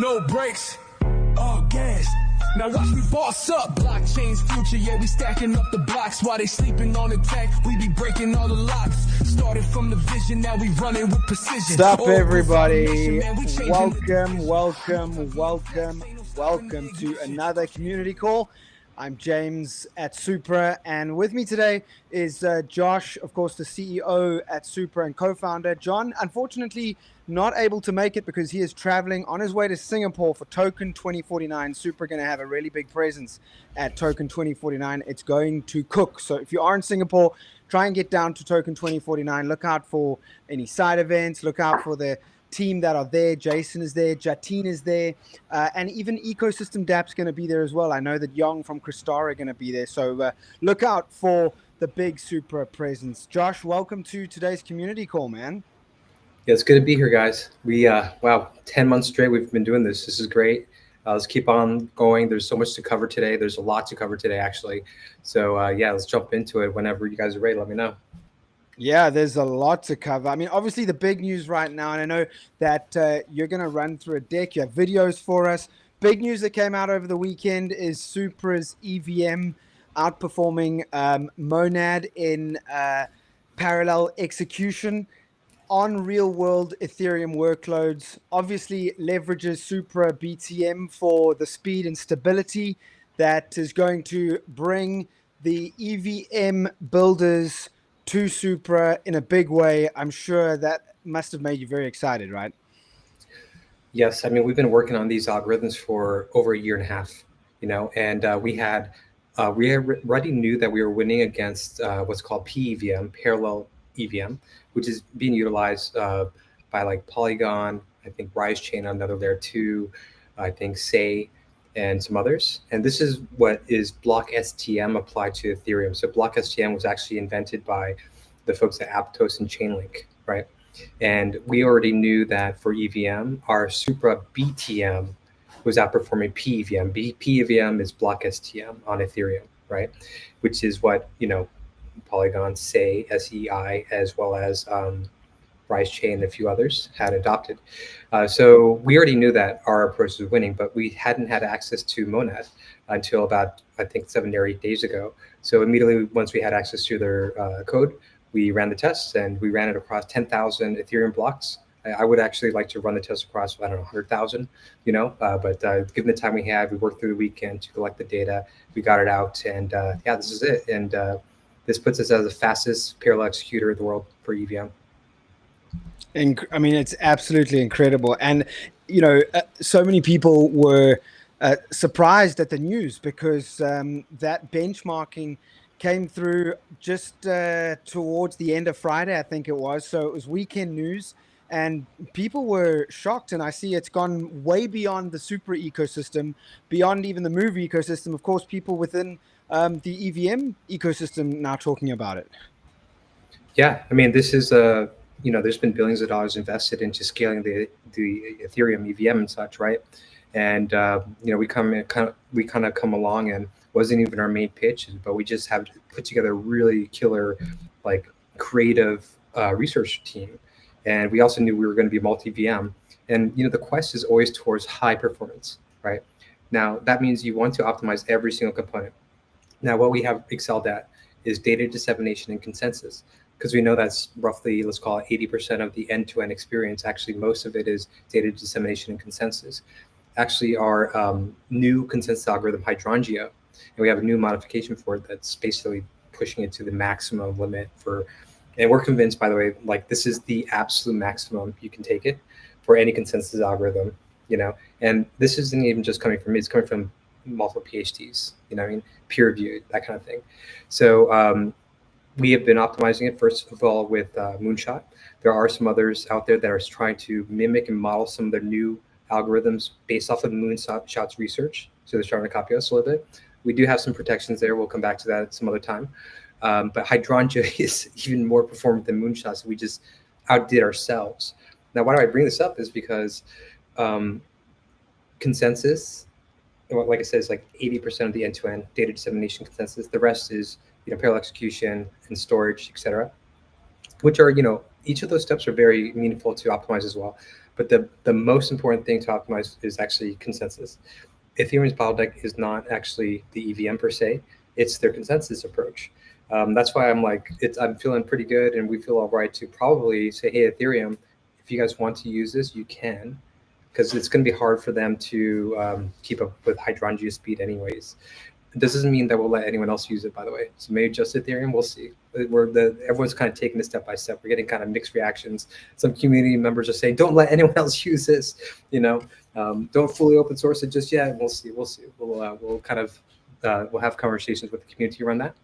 No brakes, all gas. Now watch me boss up. Blockchain's future, yeah, we stacking up the blocks. While they sleeping on the tech, we be breaking all the locks. Started from the vision, now we running with precision. Stop, everybody. Welcome to another community call. I'm James at Supra, and with me today is Josh, of course, the CEO at Supra and co-founder. John, unfortunately, not able to make it because he is traveling on his way to Singapore for Token 2049. Supra going to have a really big presence at Token 2049. It's going to cook. So if you are in Singapore, try and get down to Token 2049. Look out for any side events. Look out for the team that are there. Jason is there, Jatin is there, and even Ecosystem Dap's going to be there as well. I know that Young from Crystara are going to be there, so look out for the big Supra presence. Josh, welcome to today's community call, man. Yeah, it's good to be here, guys. We wow, 10 months straight we've been doing this. This is great. Let's keep on going. There's so much to cover today. There's a lot to cover today, actually. So yeah, let's jump into it. Whenever you guys are ready, let me know. Yeah, there's a lot to cover. I mean, obviously the big news right now, and I know that you're going to run through a deck. You have videos for us. Big news that came out over the weekend is Supra's EVM outperforming Monad in parallel execution on real-world Ethereum workloads. Obviously leverages Supra BTM for the speed and stability that is going to bring the EVM builders to Supra in a big way. I'm sure that must have made you very excited, right? Yes, I mean, we've been working on these algorithms for over a year and a half, you know, and we already knew that we were winning against what's called PEVM, parallel EVM, which is being utilized by like Polygon, I think Rise Chain, another layer 2, I think Say, and some others. And this is what is block STM applied to Ethereum. So block STM was actually invented by the folks at Aptos and Chainlink, right? And we already knew that for EVM, our Supra BTM was outperforming PEVM. PEVM is block STM on Ethereum, right? Which is what, you know, Polygon, Say, SEI, as well as Rise Chain and a few others had adopted. So we already knew that our approach was winning, but we hadn't had access to Monad until about, I think, 7 or 8 days ago. So immediately once we had access to their code, we ran the tests, and we ran it across 10,000 Ethereum blocks. I would actually like to run the test across, I don't know, 100,000, you know, but given the time we had, we worked through the weekend to collect the data, we got it out, and yeah, this is it. And this puts us as the fastest parallel executor in the world for EVM. I mean, it's absolutely incredible. And, you know, so many people were surprised at the news because that benchmarking came through just towards the end of Friday, I think it was. So it was weekend news, and people were shocked. And I see it's gone way beyond the Supra ecosystem, beyond even the Move ecosystem. Of course, people within the EVM ecosystem now talking about it. Yeah, I mean, this is you know, there's been billions of dollars invested into scaling the Ethereum EVM and such, right? And you know, we kind of come along, and wasn't even our main pitch, but we just have put together a really killer, like, creative research team, and we also knew we were going to be multi-VM, and you know, the quest is always towards high performance, right? Now that means you want to optimize every single component. Now what we have excelled at is data dissemination and consensus, because we know that's roughly, let's call it 80% of the end-to-end experience. Actually, most of it is data dissemination and consensus. Actually, our new consensus algorithm, Hydrangea, and we have a new modification for it that's basically pushing it to the maximum limit for, and we're convinced, by the way, like, this is the absolute maximum you can take it for any consensus algorithm, you know. And this isn't even just coming from me, it's coming from multiple PhDs, you know what I mean, peer-reviewed, that kind of thing. So we have been optimizing it, first of all, with Moonshot. There are some others out there that are trying to mimic and model some of their new algorithms based off of Moonshot's research. So they're trying to copy us a little bit. We do have some protections there. We'll come back to that some other time. But Hydrangea is even more performant than Moonshot, so we just outdid ourselves. Now, why do I bring this up is because consensus, like I said, is like 80% of the end-to-end data dissemination consensus. The rest is, you know, parallel execution and storage, etc., which are, you know, each of those steps are very meaningful to optimize as well. But the most important thing to optimize is actually consensus. Ethereum's bottleneck is not actually the EVM per se; it's their consensus approach. That's why I'm feeling pretty good, and we feel all right to probably say, hey, Ethereum, if you guys want to use this, you can, because it's going to be hard for them to keep up with Hydrangea's speed anyways. This doesn't mean that we'll let anyone else use it, by the way. So maybe just Ethereum, we'll see. Everyone's kind of taking it step by step. We're getting kind of mixed reactions. Some community members are saying, don't let anyone else use this. Don't fully open source it just yet. We'll see. We'll have conversations with the community around that.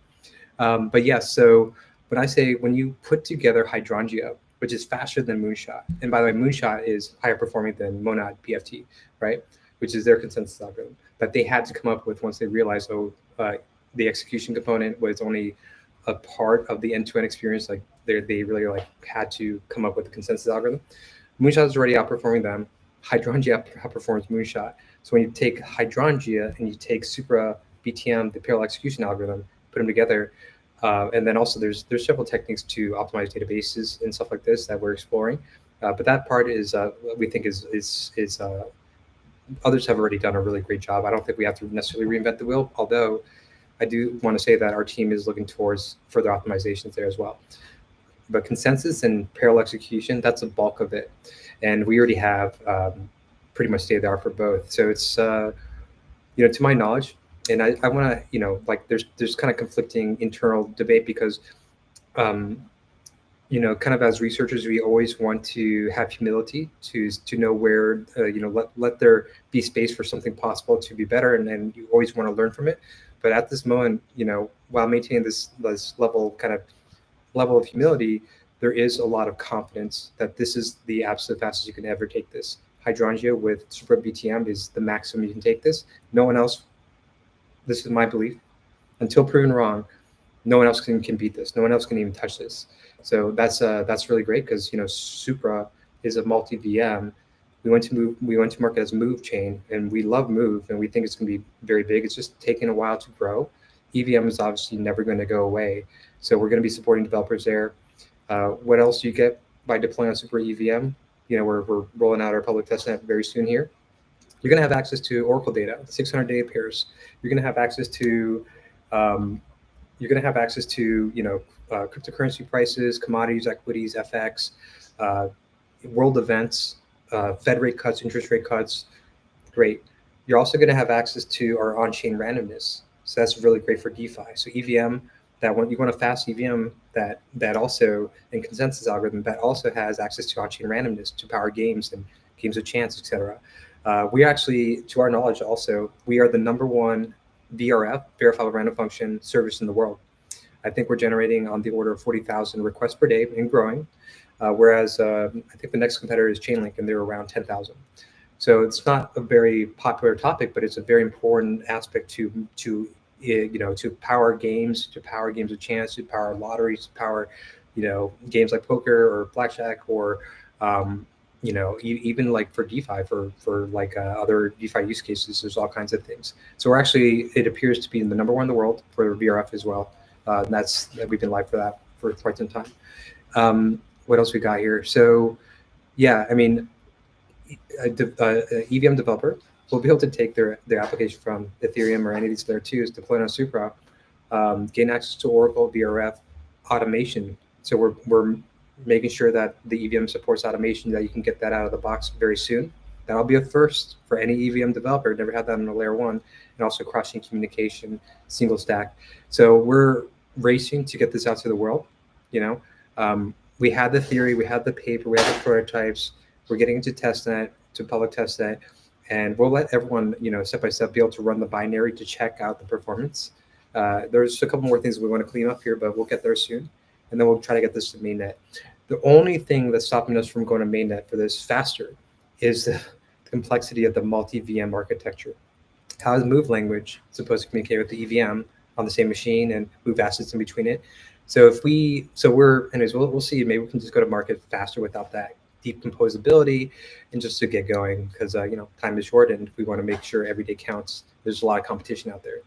But yeah, so when you put together Hydrangea, which is faster than Moonshot, and by the way, Moonshot is higher performing than Monad BFT, right? Which is their consensus algorithm that they had to come up with once they realized, the execution component was only a part of the end-to-end experience. Like they really had to come up with a consensus algorithm. Moonshot is already outperforming them. Hydrangea outperforms Moonshot. So when you take Hydrangea and you take Supra BTM, the parallel execution algorithm, put them together, and then also there's several techniques to optimize databases and stuff like this that we're exploring. But that part is we think is others have already done a really great job. I don't think we have to necessarily reinvent the wheel, although I do want to say that our team is looking towards further optimizations there as well. But consensus and parallel execution, that's a bulk of it. And we already have pretty much state of the art for both. So it's, to my knowledge, and I want to, there's kind of conflicting internal debate because, kind of as researchers, we always want to have humility to know where, let there be space for something possible to be better. And then you always want to learn from it. But at this moment, while maintaining this level of humility, there is a lot of confidence that this is the absolute fastest you can ever take this. Hydrangea with Supra BTM is the maximum you can take this. No one else, this is my belief, until proven wrong, no one else can beat this. No one else can even touch this. So that's really great because Supra is a multi-VM. We went to market as Move chain, and we love Move, and we think it's going to be very big. It's just taking a while to grow. EVM is obviously never going to go away, so we're going to be supporting developers there. What else do you get by deploying on Supra EVM? We're rolling out our public testnet very soon here. You're going to have access to Oracle data, 600 data pairs. You're going to have access to cryptocurrency prices, commodities, equities, FX, world events, Fed rate cuts, interest rate cuts. Great. You're also going to have access to our on-chain randomness. So that's really great for DeFi. So EVM, you want a fast EVM that also, and consensus algorithm, that also has access to on-chain randomness to power games and games of chance, etc. We actually, to our knowledge also, we are the #1 VRF, verifiable random function service in the world. I think we're generating on the order of 40,000 requests per day and growing, whereas I think the next competitor is Chainlink, and they're around 10,000. So it's not a very popular topic, but it's a very important aspect to power games, of chance, to power lotteries, to power games like poker or blackjack, or even like for DeFi, for other DeFi use cases. There's all kinds of things. So it appears to be the #1 in the world for VRF as well. We've been live for that for quite some time. What else we got here? So yeah, I mean, EVM developer will be able to take their application from Ethereum or any of these layer 2s, deploy on Supra, gain access to Oracle VRF automation. So we're making sure that the EVM supports automation, that you can get that out of the box very soon. That'll be a first for any EVM developer. Never had that on a layer 1, and also cross-chain communication, single stack. So we're racing to get this out to the world. We had the theory, we had the paper, we had the prototypes. We're getting into testnet, to public testnet, and we'll let everyone, step by step, be able to run the binary to check out the performance. There's a couple more things we want to clean up here, but we'll get there soon. And then we'll try to get this to mainnet. The only thing that's stopping us from going to mainnet for this faster is the complexity of the multi-VM architecture. How is Move language supposed to communicate with the EVM on the same machine and move assets in between it? So we'll see. Maybe we can just go to market faster without that deep composability, and just to get going, because time is short and we want to make sure every day counts. There's a lot of competition out there.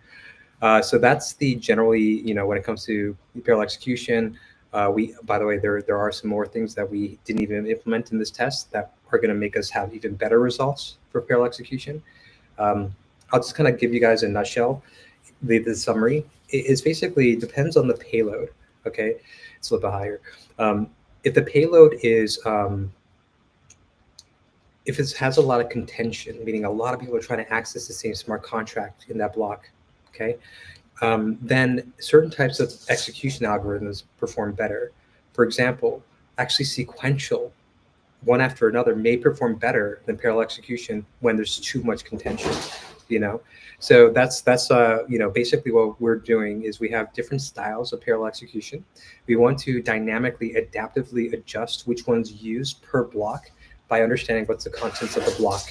So that's the generally, when it comes to parallel execution. By the way, there are some more things that we didn't even implement in this test that are going to make us have even better results for parallel execution. I'll just kind of give you guys a nutshell. The summary is basically depends on the payload. Okay, it's a little bit higher. If the payload is if it has a lot of contention, meaning a lot of people are trying to access the same smart contract in that block, okay, then certain types of execution algorithms perform better. For example, actually sequential, one after another, may perform better than parallel execution when there's too much contention, you know. So that's basically what we're doing is we have different styles of parallel execution. We want to dynamically, adaptively adjust which ones used per block by understanding what's the contents of the block.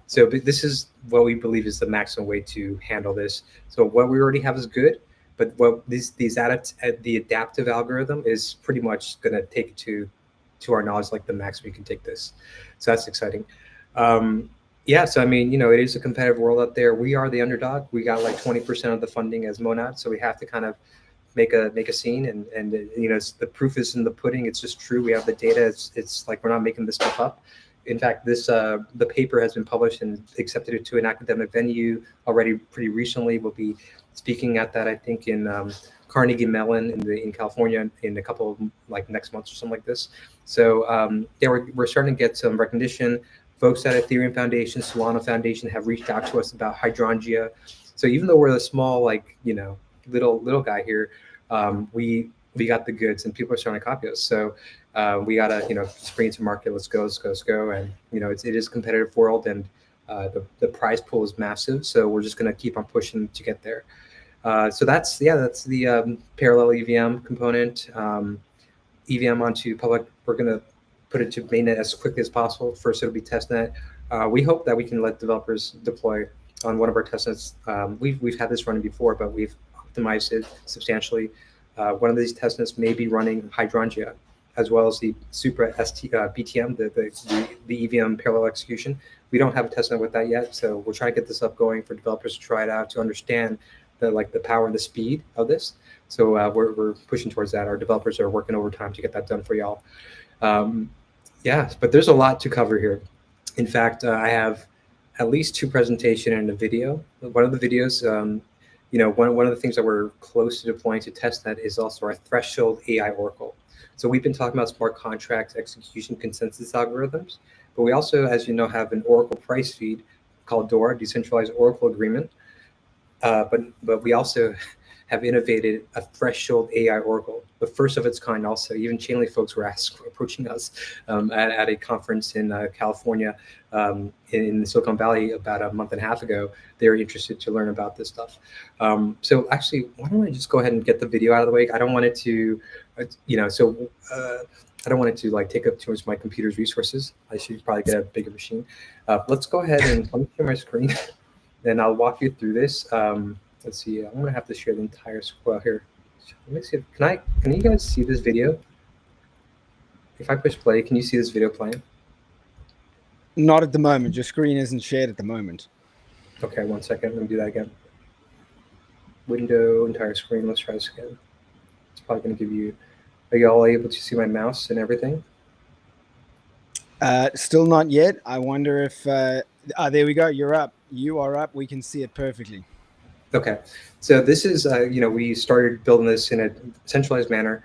So this is what we believe is the maximum way to handle this. So what we already have is good, but what the adaptive algorithm is pretty much going to take it to our knowledge, like the max we can take this. So that's exciting. Yeah, so I mean, it is a competitive world out there. We are the underdog. We got like 20% of the funding as Monad, so we have to kind of make a scene, and the proof is in the pudding. It's just true. We have the data. It's like we're not making this stuff up. In fact, the paper has been published and accepted to an academic venue already pretty recently. We'll be speaking at that, I think, in Carnegie Mellon in California in a couple of like next month or something like this. So we're starting to get some recognition. Folks at Ethereum Foundation, Solana Foundation have reached out to us about hydrangea. So even though we're the small, little guy here, we got the goods, and people are starting to copy us. So we gotta spring to market. Let's go. And it is a competitive world, and the prize pool is massive. So we're just gonna keep on pushing to get there. So that's the parallel EVM component. EVM onto public. We're gonna put it to mainnet as quickly as possible. First, it'll be testnet. We hope that we can let developers deploy on one of our testnets. We've had this running before, but we've optimized it substantially. One of these testnets may be running hydrangea, as well as the Supra BTM, the EVM parallel execution. We don't have a testnet with that yet, so we're trying to get this up going for developers to try it out, to understand the power and the speed of this. So we're pushing towards that. Our developers are working overtime to get that done for y'all. But there's a lot to cover here. In fact, I have at least 2 presentations and a video. One of the videos, one of the things that we're close to deploying to testnet is also our threshold AI Oracle. So we've been talking about smart contracts, execution consensus algorithms, but we also, as you know, have an Oracle price feed called DORA, Decentralized Oracle Agreement. But we also have innovated a threshold AI Oracle, the first of its kind. Also, even Chainlink folks were approaching us at a conference in California, in Silicon Valley about a month and a half ago. They were interested to learn about this stuff. So actually, why don't I just go ahead and get the video out of the way? I don't want it to, I don't want it to take up too much of my computer's resources. I should probably get a bigger machine. Let's go ahead and let me share my screen, and I'll walk you through this. Let's see. I'm gonna have to share the entire screen here. Let me see. Can you guys see this video? If I push play, can you see this video playing? Not at the moment. Your screen isn't shared at the moment. Okay, 1 second. Let me do that again. Window, entire screen. Let's try this again. It's probably gonna give you. Are you all able to see my mouse and everything? Still not yet. I wonder if. There we go. You're up. You are up. We can see it perfectly. Okay, so this is, we started building this in a centralized manner.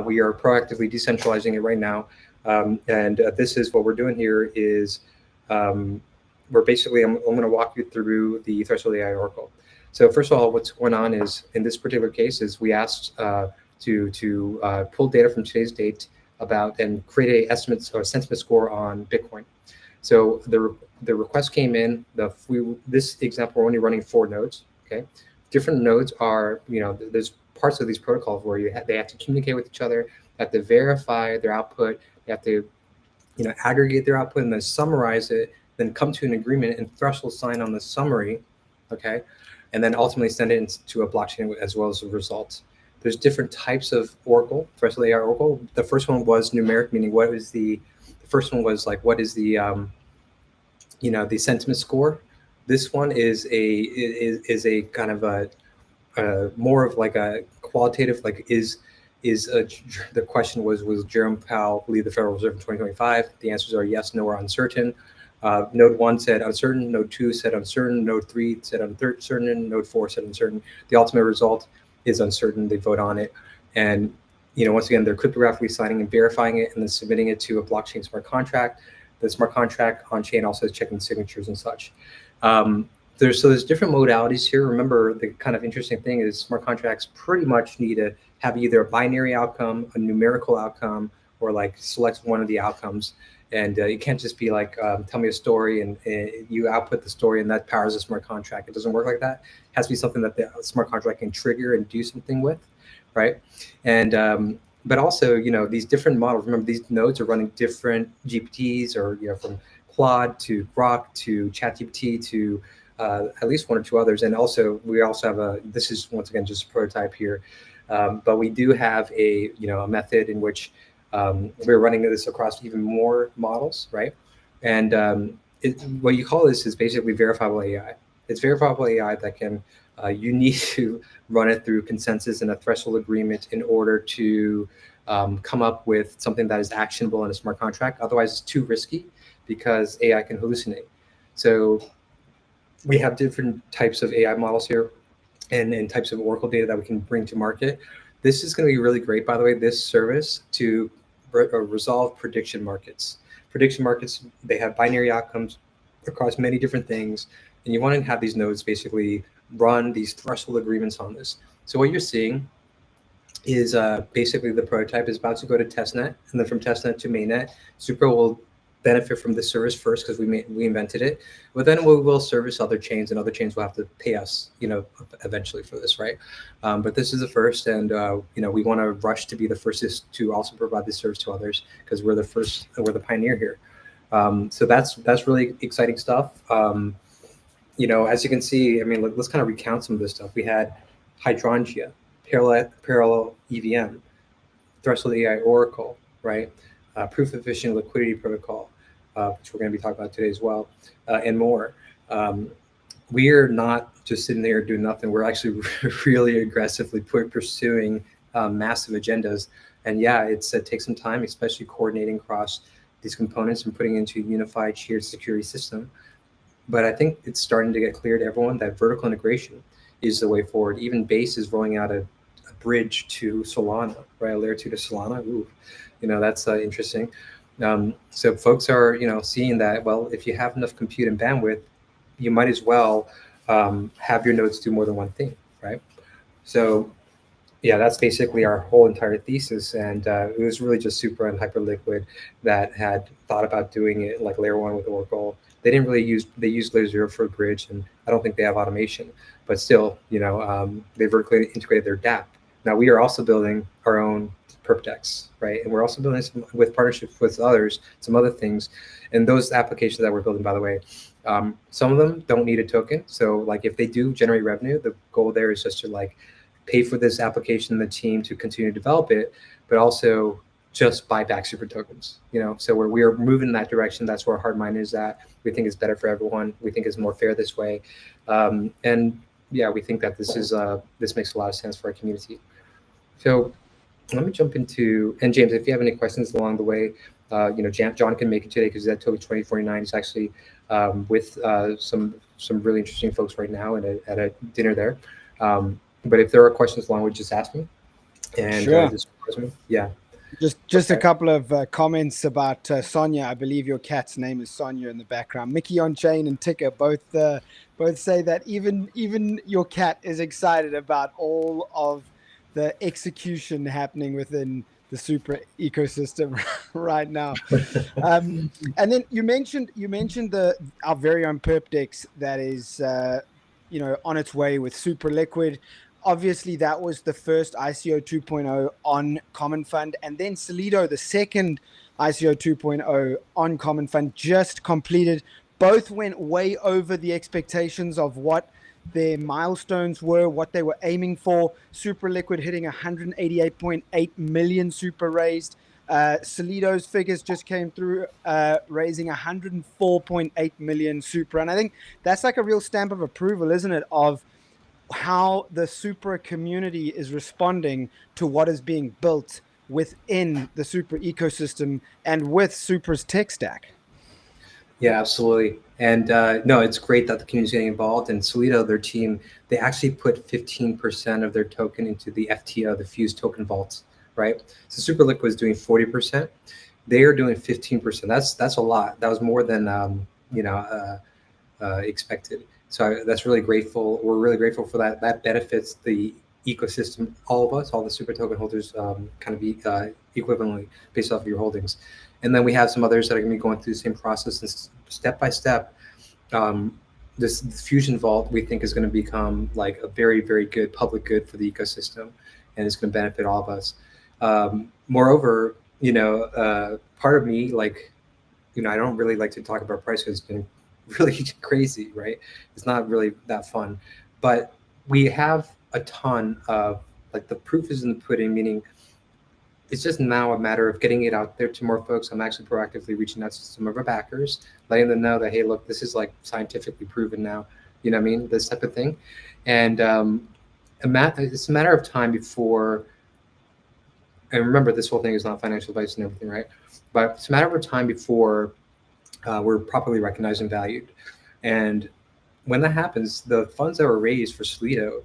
We are proactively decentralizing it right now. And this is what we're doing here is we're basically, I'm going to walk you through the threshold AI Oracle. So first of all, what's going on is, in this particular case, is we asked to pull data from today's date about and create a estimates or sentiment score on Bitcoin. So the request came in. This example, we're only running 4 nodes. Okay, different nodes are, there's parts of these protocols where they have to communicate with each other, they have to verify their output, they have to, aggregate their output and then summarize it, then come to an agreement and threshold sign on the summary, okay, and then ultimately send it into a blockchain as well as the results. There's different types of Oracle, threshold AI Oracle. The first one was numeric, meaning the first one was what is the, the sentiment score. This one is a kind of a more of a qualitative, is is the question was Jerome Powell leave the Federal Reserve in 2025? The answers are yes, no, or uncertain. Node 1 said uncertain, Node 2 said uncertain, Node 3 said uncertain, Node 4 said uncertain. The ultimate result is uncertain. They vote on it. And once again, they're cryptographically signing and verifying it and then submitting it to a blockchain smart contract. The smart contract on chain also is checking signatures and such. There's different modalities here. Remember, the kind of interesting thing is smart contracts pretty much need to have either a binary outcome, a numerical outcome, or like select one of the outcomes. And you can't just be like, tell me a story and you output the story and that powers a smart contract. It doesn't work like that. It has to be something that the smart contract can trigger and do something with, right? And but also, these different models, remember these nodes are running different GPTs or, from Claude to Grok to ChatGPT to at least one or two others. And also, we also have this is once again just a prototype here, but we do have a method in which we're running this across even more models, right? And what you call this is basically verifiable AI. It's verifiable AI that can, you need to run it through consensus and a threshold agreement in order to come up with something that is actionable in a smart contract. Otherwise, it's too risky because AI can hallucinate. So we have different types of AI models here and types of Oracle data that we can bring to market. This is going to be really great, by the way, this service to resolve prediction markets. Prediction markets, they have binary outcomes across many different things. And you want to have these nodes basically run these threshold agreements on this. So what you're seeing is basically the prototype is about to go to testnet, and then from testnet to mainnet. Supra will benefit from this service first because we invented it, but then we will service other chains, and other chains will have to pay us, eventually for this, right? But this is the first, and we want to rush to be the first to also provide this service to others because we're the first, we're the pioneer here. So that's really exciting stuff. As you can see, I mean, let's kind of recount some of this stuff. We had Hydrangea, parallel EVM, Threshold AI Oracle, right? Proof efficient liquidity protocol, which we're going to be talking about today as well, and more. We are not just sitting there doing nothing. We're actually really aggressively pursuing massive agendas. And yeah, it takes some time, especially coordinating across these components and putting into a unified shared security system. But I think it's starting to get clear to everyone that vertical integration is the way forward. Even Base is rolling out a bridge to Solana, right? A layer 2 to Solana. Ooh, that's interesting. So folks are, seeing that, well, if you have enough compute and bandwidth, you might as well have your nodes do more than one thing, right? So yeah, that's basically our whole entire thesis. And it was really just Supra and Hyperliquid that had thought about doing it like layer 1 with Oracle. They didn't really they used layer 0 for a bridge, and I don't think they have automation, but still, they vertically integrated their dApp. Now we are also building our own perpdex, right? And we're also building some with partnerships with others, some other things. And those applications that we're building, by the way, some of them don't need a token. So like if they do generate revenue, the goal there is just to like pay for this application, the team to continue to develop it, but also just buy back Supra tokens, So we are moving in that direction. That's where our hard mind is at. We think it's better for everyone. We think it's more fair this way. And yeah, we think that this makes a lot of sense for our community. So let me jump into, and James, if you have any questions along the way, John can make it today because he's at Toby 2049. He's actually with some really interesting folks right now at a dinner there. But if there are questions along, just ask me. And sure. Yeah. Just okay. A couple of comments about Sonia. I believe your cat's name is Sonia in the background. Mickey on Chain and Ticker both say that even your cat is excited about all of the execution happening within the Supra ecosystem right now. And then you mentioned our very own perpdex that is on its way with Supra Liquid. Obviously, that was the first ICO 2.0 on Common Fund. And then Solido, the second ICO 2.0 on Common Fund, just completed. Both went way over the expectations of what their milestones were, what they were aiming for. Supra Liquid hitting 188.8 million Supra raised. Solido's figures just came through, raising 104.8 million Supra. And I think that's like a real stamp of approval, isn't it, of how the Supra community is responding to what is being built within the Supra ecosystem and with Supra's tech stack. Yeah, absolutely. And no, it's great that the community is getting involved. And Solido, their team, they actually put 15% of their token into the FTO, the Fused Token Vaults, right? So Super Liquid is doing 40%. They are doing 15%. That's a lot. That was more than expected. So that's really grateful. We're really grateful for that. That benefits the ecosystem, all of us, all the super token holders, kind of equivalently based off of your holdings. And then we have some others that are going to be going through the same process, and step by step. This Fusion Vault we think is going to become like a very, very good public good for the ecosystem, and it's going to benefit all of us. Moreover, part of me, like, I don't really like to talk about price because it's been really crazy, right? It's not really that fun, but we have a ton of, like, the proof is in the pudding, meaning it's just now a matter of getting it out there to more folks. I'm actually proactively reaching out to some of our backers, letting them know that, hey, look, this is like scientifically proven now, you know what I mean? This type of thing. And it's a matter of time before, and remember, this whole thing is not financial advice and everything, right? But it's a matter of time before we're properly recognized and valued. And when that happens, the funds that were raised for Solido,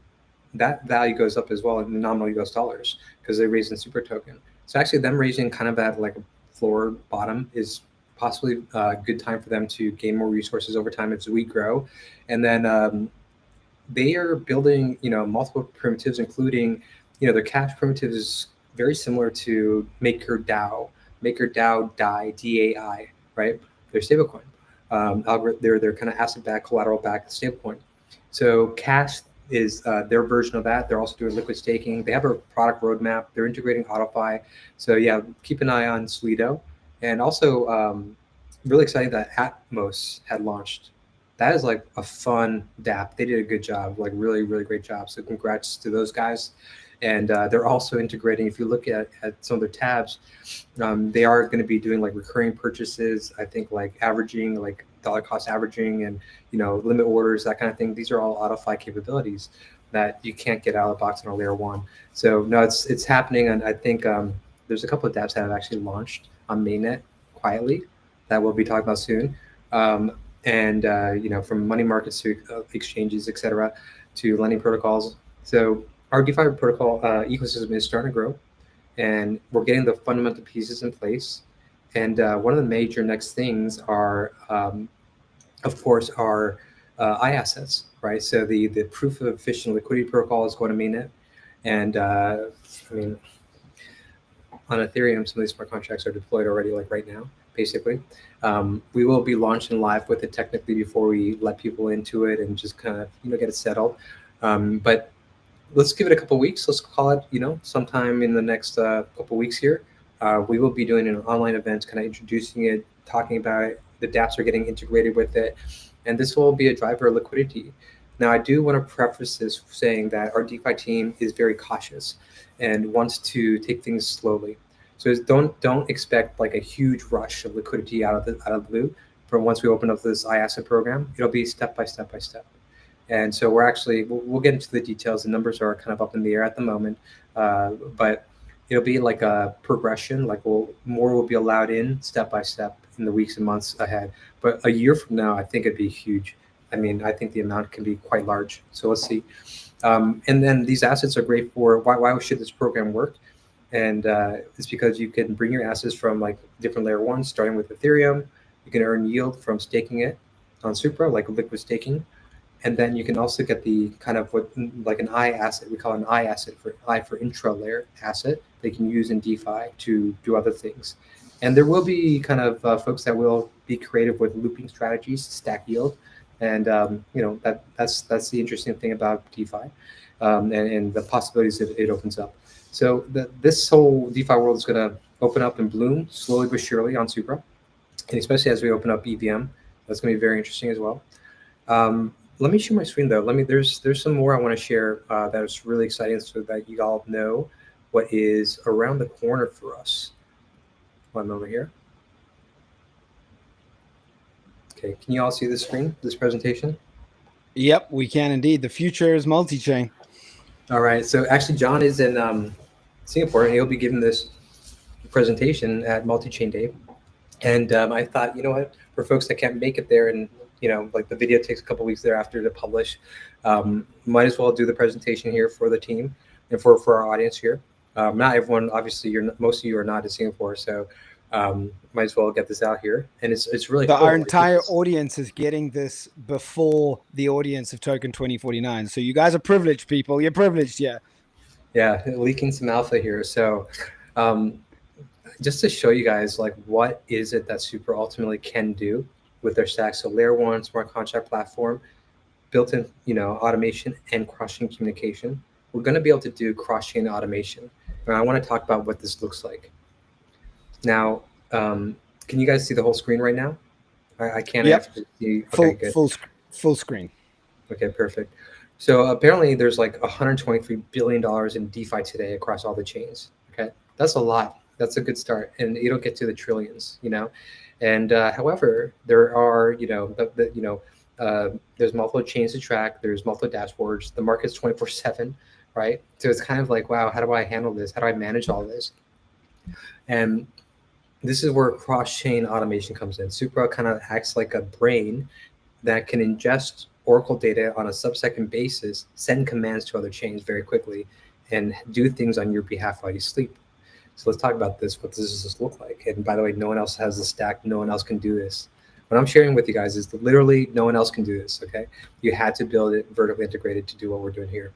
that value goes up as well in nominal US dollars because they raised in super token. So actually them raising kind of at like a floor bottom is possibly a good time for them to gain more resources over time as we grow. And then they are building, multiple primitives, including, their cash primitives is very similar to MakerDAO, MakerDAO DAI, DAI, right? Their stablecoin. They're kind of asset-backed, collateral-backed stablecoin. So Cash is their version of that. They're also doing liquid staking. They have a product roadmap. They're integrating AutoFi. So yeah, keep an eye on Solido. And also really exciting that Atmos had launched. That is like a fun dApp. They did a good job, like really, really great job. So congrats to those guys. And they're also integrating, if you look at some of their tabs, they are going to be doing like recurring purchases, I think, like averaging, like dollar cost averaging, and limit orders, that kind of thing. These are all AutoFi capabilities that you can't get out of the box on a layer one. So no, it's happening. And I think there's a couple of dApps that have actually launched on mainnet quietly that we'll be talking about soon. From money markets to exchanges, etc., to lending protocols. So our DeFi protocol ecosystem is starting to grow, and we're getting the fundamental pieces in place. And one of the major next things are, of course, our iAssets, right? So the proof of efficient liquidity protocol is going to mainnet. And on Ethereum, some of these smart contracts are deployed already, like right now, basically. We will be launching live with it technically before we let people into it and just kind of, get it settled. But let's give it a couple of weeks. Let's call it, sometime in the next couple of weeks here. We will be doing an online event, kind of introducing it, talking about it. The dApps are getting integrated with it, and this will be a driver of liquidity. Now, I do want to preface this saying that our DeFi team is very cautious and wants to take things slowly. So don't expect like a huge rush of liquidity out of the blue. From once we open up this iAsset program, it'll be step by step by step. And so we'll get into the details. The numbers are kind of up in the air at the moment, but it'll be like a progression. Like more will be allowed in step by step in the weeks and months ahead. But a year from now, I think it'd be huge. I mean, I think the amount can be quite large. So let's see. And then these assets are great for why should this program work? And it's because you can bring your assets from like different layer ones, starting with Ethereum. You can earn yield from staking it on Supra, like liquid staking. And then you can also get the kind of like an iAsset, we call it an iAsset for intra-layer asset they can use in DeFi to do other things. And there will be kind of folks that will be creative with looping strategies to stack yield. And that's the interesting thing about DeFi and the possibilities it opens up. So this whole DeFi world is going to open up and bloom slowly but surely on Supra, and especially as we open up EVM, that's going to be very interesting as well. Let me share my screen though. There's some more I want to share that is really exciting, so that you all know what is around the corner for us. One moment here. Okay, can you all see the screen, this presentation? Yep, we can indeed. The future is multi-chain. All right. So actually, John is in Singapore, and he'll be giving this presentation at Multi-Chain Day. And I thought, you know what, for folks that can't make it there, and like the video takes a couple weeks thereafter to publish, might as well do the presentation here for the team and for our audience here. Not everyone, obviously, most of you are not in Singapore, so might as well get this out here. And it's really So cool. our entire audience is getting this before the audience of Token 2049. So you guys are privileged people. You're privileged, yeah. Yeah, leaking some alpha here. So just to show you guys, like, what is it that Supra ultimately can do with their stack. So layer one smart contract platform, built-in automation and cross-chain communication. We're going to be able to do cross-chain automation. And I want to talk about what this looks like. Now, can you guys see the whole screen right now? I can't. Yep. See. Okay, full screen. Okay, perfect. So apparently there's like $123 billion in DeFi today across all the chains. Okay, that's a lot. That's a good start, and it'll get to the trillions. And however, there are there's multiple chains to track. There's multiple dashboards. The market's 24/7, right? So it's kind of like, wow, how do I handle this? How do I manage all this? And this is where cross-chain automation comes in. Supra kind of acts like a brain that can ingest Oracle data on a sub-second basis, send commands to other chains very quickly, and do things on your behalf while you sleep. So let's talk about this. What does this look like? And by the way, no one else has the stack. No one else can do this. What I'm sharing with you guys is that literally no one else can do this, okay? You had to build it vertically integrated to do what we're doing here.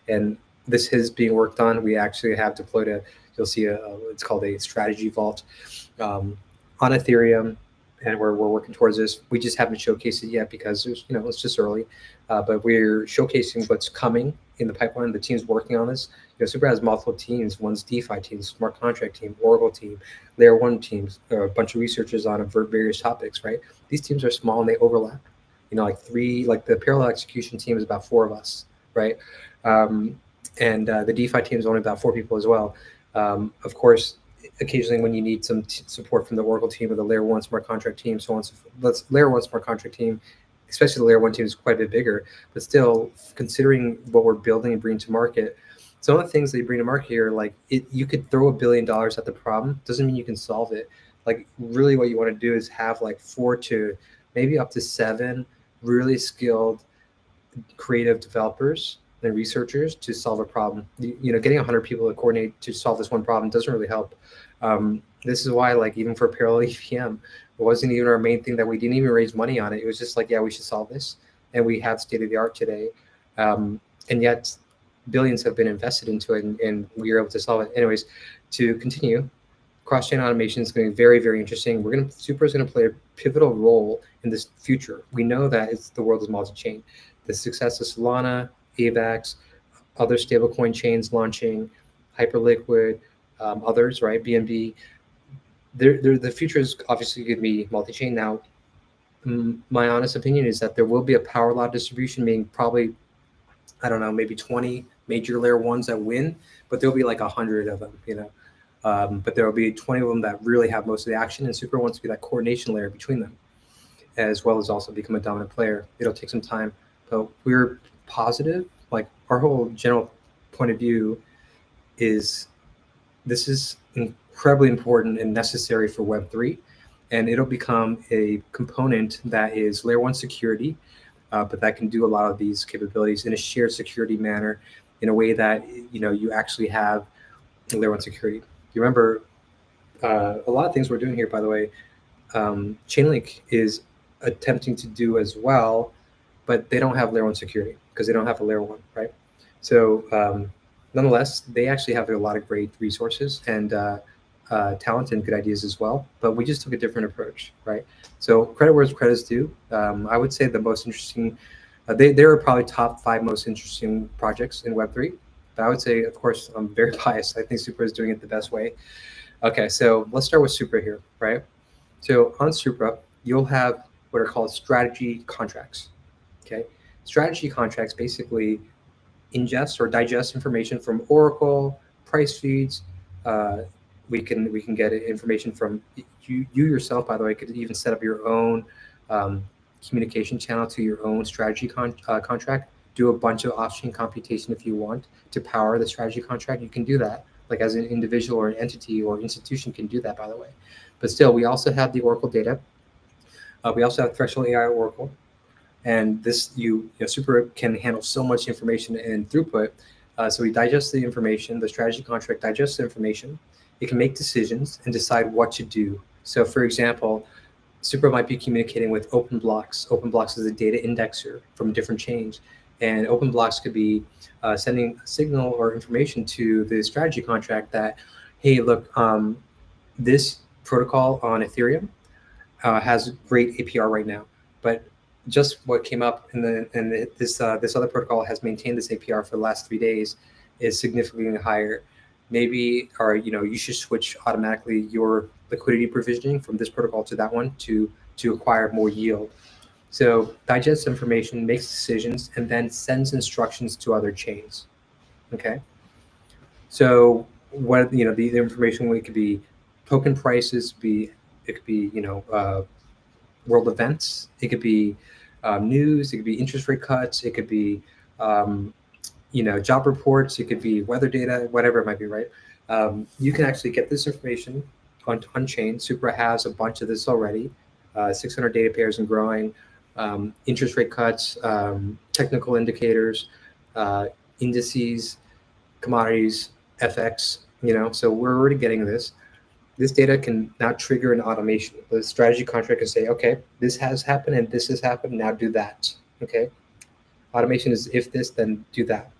And this is being worked on. We actually have deployed you'll see it's called a strategy vault on Ethereum, and we're working towards this. We just haven't showcased it yet because it's just early, but we're showcasing what's coming in the pipeline. The team's working on this. Supra has multiple teams. One's DeFi team, smart contract team, Oracle team, layer one teams, a bunch of researchers on various topics, right? These teams are small and they overlap. Like the parallel execution team is about 4 of us, right? And the DeFi team is only about 4 people as well. Of course, occasionally when you need some support from the Oracle team or the layer one smart contract team, so on. Let's layer one smart contract team, especially the layer one team, is quite a bit bigger, but still, considering what we're building and bringing to market, some of the things that you bring to market here, like you could throw $1 billion at the problem, doesn't mean you can solve it. Like, really what you want to do is have like 4 to maybe up to 7 really skilled creative developers and researchers to solve a problem. Getting 100 people to coordinate to solve this one problem doesn't really help. This is why, like, even for parallel EVM, it wasn't even our main thing, that we didn't even raise money on it. It was just like, yeah, we should solve this. And we have state of the art today. And yet billions have been invested into it, and we are able to solve it. Anyways, to continue, cross-chain automation is going to be very, very interesting. Supra is going to play a pivotal role in this future. We know that the world is multi-chain. The success of Solana, AVAX, other stablecoin chains launching, Hyperliquid, others, right? BNB. The future is obviously going to be multi-chain. Now, my honest opinion is that there will be a power law distribution, meaning probably, I don't know, maybe 20 major layer ones that win, but there'll be like 100 of them, but there will be 20 of them that really have most of the action, and Supra wants to be that coordination layer between them, as well as also become a dominant player. It'll take some time, but we're positive. Like, our whole general point of view is this is incredibly important and necessary for Web3, and it'll become a component that is layer one security, but that can do a lot of these capabilities in a shared security manner, in a way that you actually have layer one security. You remember a lot of things we're doing here, by the way, Chainlink is attempting to do as well, but they don't have layer one security because they don't have a layer one, right? So nonetheless, they actually have a lot of great resources and talent and good ideas as well, but we just took a different approach, right? So credit where credit's due. I would say the most interesting, they are probably top 5 most interesting projects in Web3. But I would say, of course, I'm very biased. I think Supra is doing it the best way. Okay, so let's start with Supra here, right? So on Supra, you'll have what are called strategy contracts. Okay, strategy contracts basically ingest or digest information from Oracle, price feeds. We can get information from you yourself. By the way, could even set up your own communication channel to your own strategy contract, do a bunch of off-chain computation if you want to power the strategy contract. You can do that, like as an individual or an entity or institution can do that, by the way. But still, we also have the Oracle data. We also have Threshold AI Oracle. And this, Supra can handle so much information and throughput. So we digest the information, the strategy contract digests the information. It can make decisions and decide what to do. So for example, Supra might be communicating with OpenBlocks. OpenBlocks is a data indexer from different chains. And OpenBlocks could be sending a signal or information to the strategy contract that, hey, look, this protocol on Ethereum has great APR right now, but just what came up this other protocol has maintained this APR for the last 3 days is significantly higher. Maybe, or you should switch automatically your liquidity provisioning from this protocol to that one to acquire more yield. So digests information, makes decisions, and then sends instructions to other chains. Okay. So what the information, it could be token prices, it could be world events, it could be news, it could be interest rate cuts, it could be job reports, it could be weather data, whatever it might be, right? You can actually get this information on chain. Supra has a bunch of this already, 600 data pairs and growing, interest rate cuts, technical indicators, indices, commodities, FX, so we're already getting this. This data can now trigger an automation. The strategy contract can say, okay, this has happened and this has happened, now do that, okay? Automation is if this, then do that.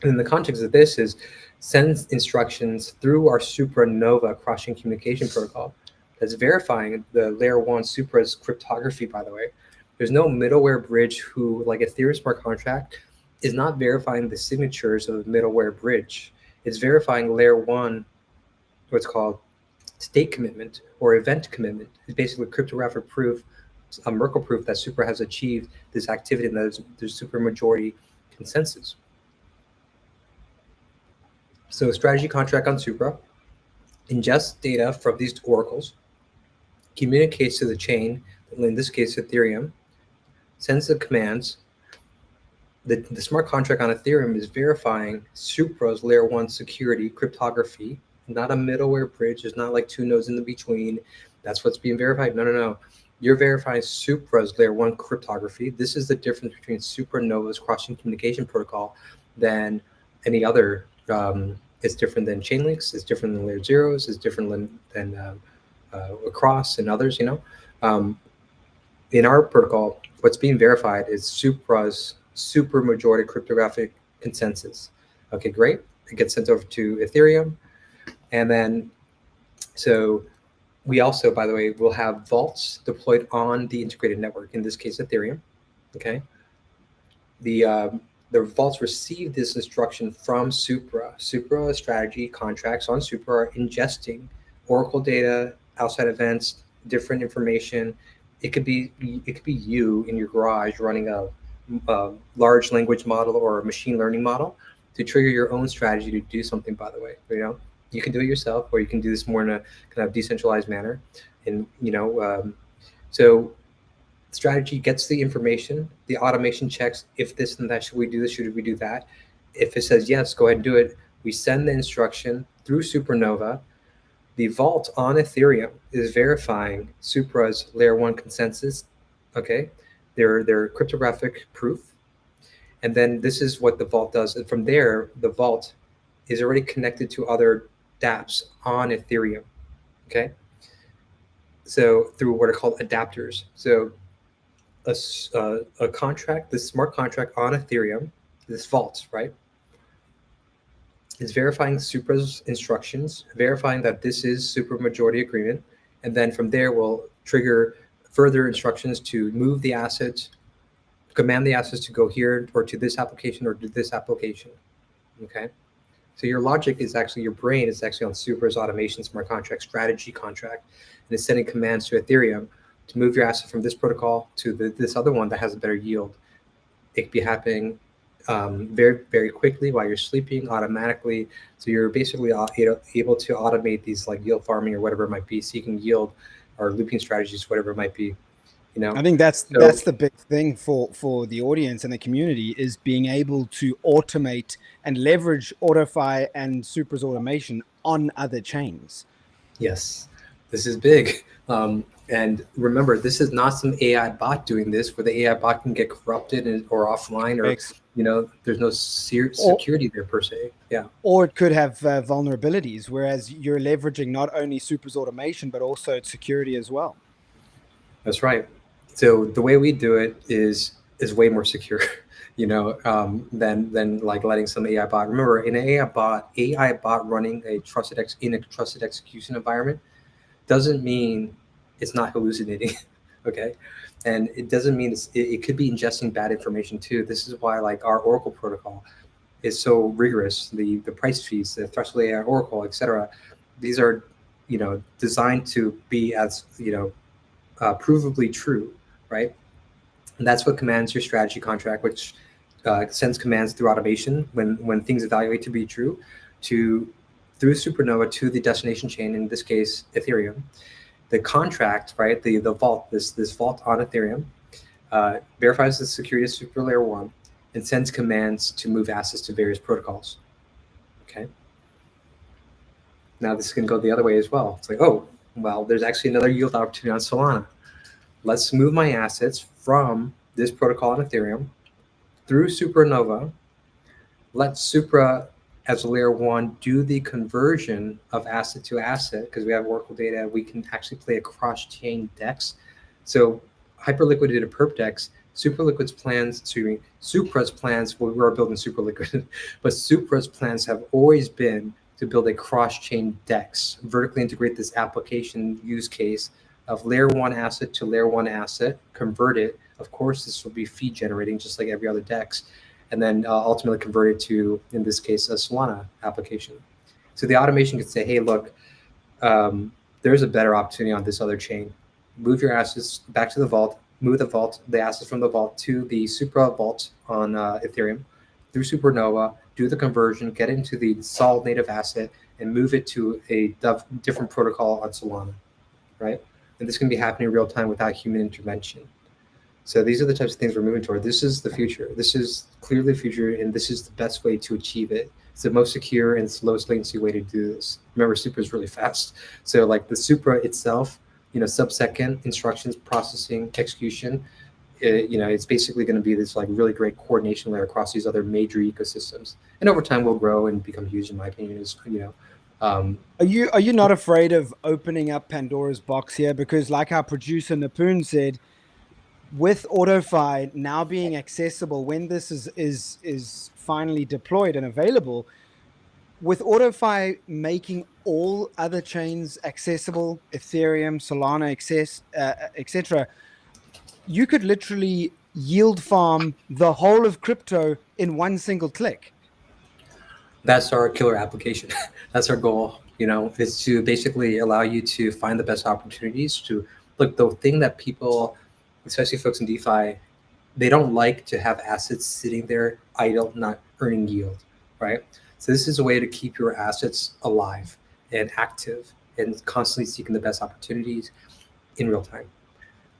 And in the context of this is sends instructions through our Supernova cross-chain communication protocol that's verifying the layer 1 Supra's cryptography, by the way. There's no middleware bridge who, like Ethereum smart contract, is not verifying the signatures of the middleware bridge. It's verifying layer 1, what's called state commitment or event commitment. It's basically cryptographic proof, a Merkle proof that Supra has achieved this activity and that there's super majority consensus. So a strategy contract on Supra ingests data from these oracles, communicates to the chain, in this case Ethereum, sends the commands. The smart contract on Ethereum is verifying Supra's layer 1 security cryptography, not a middleware bridge. There's not like 2 nodes in the between. That's what's being verified. No. You're verifying Supra's layer 1 cryptography. This is the difference between Supernova's cross-chain communication protocol than any other. It's different than Chainlinks. It's different than layer 0s. It's different than across and others. In our protocol, what's being verified is Supra's super majority cryptographic consensus. Okay, great. It gets sent over to Ethereum. And then, so we also, by the way, will have vaults deployed on the integrated network, in this case, Ethereum, okay? The vaults receive this instruction from Supra. Supra strategy contracts on Supra are ingesting Oracle data, outside events, different information. It could be you in your garage running a large language model or a machine learning model to trigger your own strategy to do something, by the way, You can do it yourself, or you can do this more in a kind of decentralized manner. And, so strategy gets the information, the automation checks if this and that, should we do this, should we do that? If it says yes, go ahead and do it. We send the instruction through Supernova. The vault on Ethereum is verifying Supra's layer 1 consensus, okay? Their cryptographic proof. And then this is what the vault does. And from there, the vault is already connected to other dApps on Ethereum, okay? So through what are called adapters. So a contract, this smart contract on Ethereum, this vault, right, is verifying Supra's instructions, verifying that this is super majority agreement, and then from there we'll trigger further instructions to move the assets, command the assets to go here or to this application or to this application, okay? So your logic is actually, your brain is actually on Supra's automation smart contract strategy contract, and it's sending commands to Ethereum to move your asset from this protocol to this other one that has a better yield. It could be happening very, very quickly while you're sleeping, automatically. So you're basically able to automate these like yield farming or whatever it might be, seeking yield or looping strategies, whatever it might be, you know. I think that's So the big thing for the audience and the community, is being able to automate and leverage AutoFi and Supra's automation on other chains. yes, this is big. And remember, this is not some AI bot doing this, where the AI bot can get corrupted or offline, or Correct. there's no Or security there per se. Yeah, or it could have vulnerabilities, whereas you're leveraging not only Supra's automation but also its security as well. that's right. So the way we do it is way more secure, than like letting some AI bot. Remember, in an AI bot running in a trusted execution environment doesn't mean it's not hallucinating. Okay, and it doesn't mean it could be ingesting bad information too. This is why, like, our Oracle protocol is so rigorous. The price fees, the threshold AI Oracle, etc. These are designed to be as provably true, right? And that's what commands your strategy contract, which sends commands through automation when things evaluate to be true, through Supernova to the destination chain, in this case Ethereum. The contract, right, the vault, this vault on Ethereum, verifies the security of Super Layer 1 and sends commands to move assets to various protocols. Okay. Now this can go the other way as well. It's like, oh, well, there's actually another yield opportunity on Solana. Let's move my assets from this protocol on Ethereum through Supernova. Let Supra, as a layer 1, do the conversion of asset to asset, because we have Oracle data. We can actually play a cross-chain DEX. So Hyperliquid did a perp DEX. Supra's plans, well, we are building Superliquid, but Supra's plans have always been to build a cross-chain DEX, vertically integrate this application use case of layer 1 asset to layer 1 asset, convert it. Of course, this will be fee generating just like every other DEX, and then ultimately convert it to, in this case, a Solana application. So the automation could say, hey, look, there's a better opportunity on this other chain. Move your assets back to the vault, move the assets from the vault to the Supra vault on Ethereum through Supernova, do the conversion, get into the solid native asset, and move it to a different protocol on Solana, right? And this can be happening in real time without human intervention. So these are the types of things we're moving toward. This is the future. This is clearly the future, and this is the best way to achieve it. It's the most secure and it's the lowest latency way to do this. Remember, Supra is really fast. So like the Supra itself, sub-second instructions, processing, execution, it's basically going to be this like really great coordination layer across these other major ecosystems. And over time will grow and become huge, in my opinion. Are you not afraid of opening up Pandora's box here? Because like our producer Napoon said, with AutoFi now being accessible, when this is finally deployed and available, with AutoFi making all other chains accessible, Ethereum, Solana, etc., you could literally yield farm the whole of crypto in one single click. That's our killer application. That's our goal, is to basically allow you to find the best opportunities to look. The thing that people, especially folks in DeFi, they don't like to have assets sitting there idle, not earning yield, right? So this is a way to keep your assets alive and active and constantly seeking the best opportunities in real time.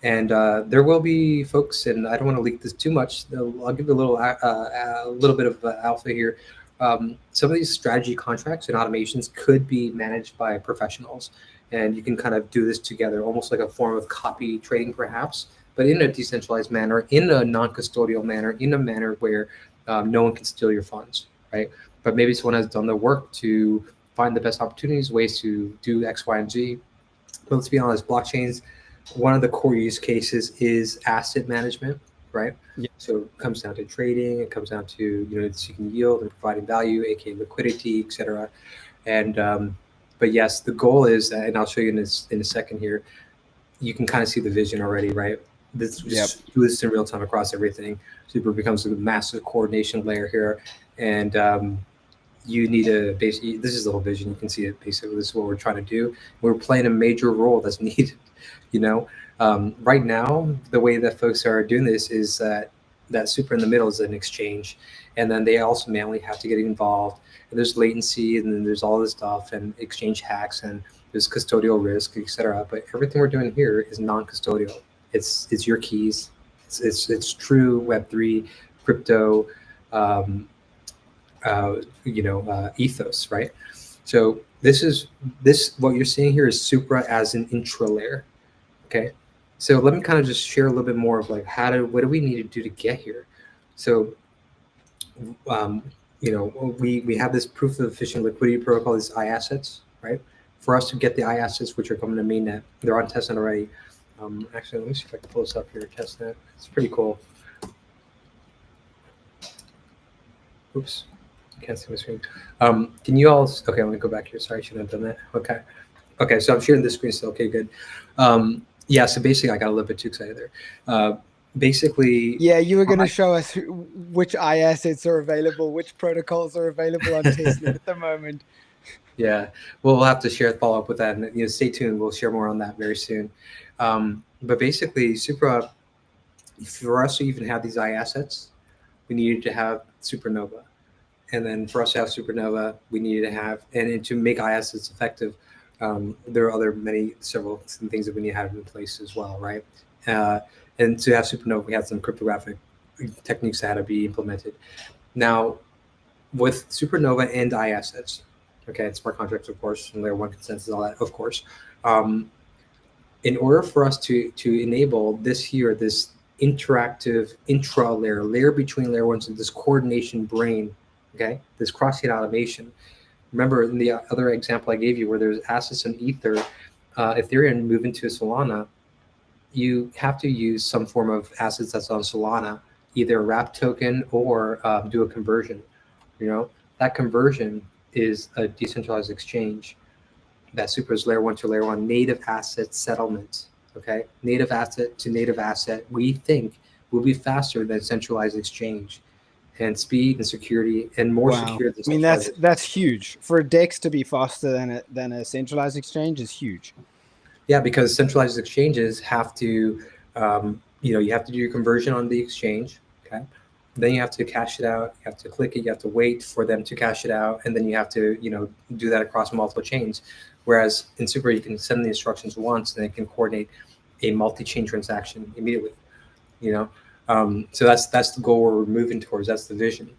And there will be folks, and I don't want to leak this too much. I'll give you a little bit of alpha here. Some of these strategy contracts and automations could be managed by professionals, and you can kind of do this together, almost like a form of copy trading, perhaps, but in a decentralized manner, in a non-custodial manner, in a manner where no one can steal your funds, right? But maybe someone has done the work to find the best opportunities, ways to do X, Y, and Z. But let's be honest, blockchains, one of the core use cases is asset management, right? Yeah. So it comes down to trading, it comes down to seeking yield and providing value, aka liquidity, etc. And but yes, the goal is, and I'll show you in a second here. You can kind of see the vision already, right? Do this in real time across everything. Super becomes a massive coordination layer here, and you need to basically. This is the whole vision. You can see it basically. This is what we're trying to do. We're playing a major role that's needed. Right now, the way that folks are doing this is that Super in the middle is an exchange, and then they also manually have to get involved. And there's latency, and then there's all this stuff, and exchange hacks, and there's custodial risk, etc. But everything we're doing here is non-custodial, It's your keys. It's true Web3 crypto, ethos, right? So this what you're seeing here is Supra as an intra layer. Okay, so let me kind of just share a little bit more of like what do we need to do to get here. So we have this proof of efficient liquidity protocol, these iAssets, right? For us to get the iAssets, which are coming to mainnet, they're on testnet already. Actually, let me see if I can pull this up here. Testnet, it's pretty cool. Oops, can't see my screen. Can you all? Okay, let me go back here. Sorry, I shouldn't have done that. Okay, so I'm sharing this screen still. Okay, good. Yeah, so basically, I got a little bit too excited there. Basically, yeah, you were going to show us which iAssets are available, which protocols are available on testnet at the moment. Yeah, we'll have to follow up with that, and stay tuned. We'll share more on that very soon. But basically, Supra, for us to even have these iAssets, we needed to have Supernova, and then for us to have Supernova, we needed to have and to make iAssets effective. There are several things that we need to have in place as well, right? And to have Supernova, we had some cryptographic techniques that had to be implemented. Now, with Supernova and iAssets, okay, it's smart contracts, of course, and layer one consensus, all that, of course. In order for us to enable this interactive layer between layer ones, and this coordination brain, okay, this cross-chain automation. Remember in the other example I gave you where there's assets in Ether, Ethereum move into Solana, you have to use some form of assets that's on Solana, either a wrap token or do a conversion. That conversion is a decentralized exchange that Supra's layer one to layer one native asset settlement. Okay, native asset to native asset, we think will be faster than centralized exchange, and speed and security and more secure. I mean, that's huge for a DEX to be faster than a centralized exchange is huge. Yeah, because centralized exchanges have to, you have to do your conversion on the exchange. Okay, then you have to cash it out. You have to click it. You have to wait for them to cash it out, and then you have to, do that across multiple chains. Whereas in Supra, you can send the instructions once, and it can coordinate a multi-chain transaction immediately. So that's the goal we're moving towards. That's the vision.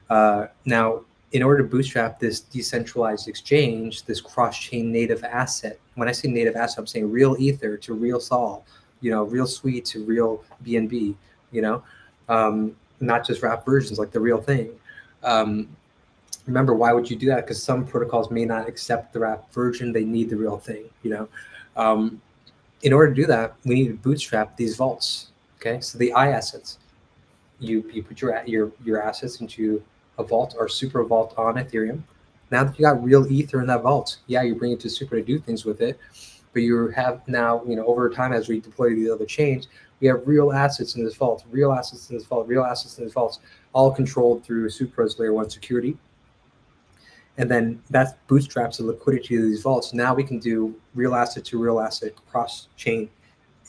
Now, in order to bootstrap this decentralized exchange, this cross-chain native asset. When I say native asset, I'm saying real Ether to real Sol, real Sweet to real BNB. Not just wrap versions, like the real thing. Remember, why would you do that? Because some protocols may not accept the wrap version; they need the real thing. In order to do that, we need to bootstrap these vaults. Okay, so the iAssets, you put your assets into a vault or Supra vault on Ethereum. Now that you got real Ether in that vault, yeah, you bring it to Supra to do things with it, but you have now, over time as we deploy these other chains, we have real assets in this vault, real assets in this vault, real assets in this vault, all controlled through Supra's layer one security. And then that bootstraps the liquidity of these vaults. Now we can do real asset to real asset cross-chain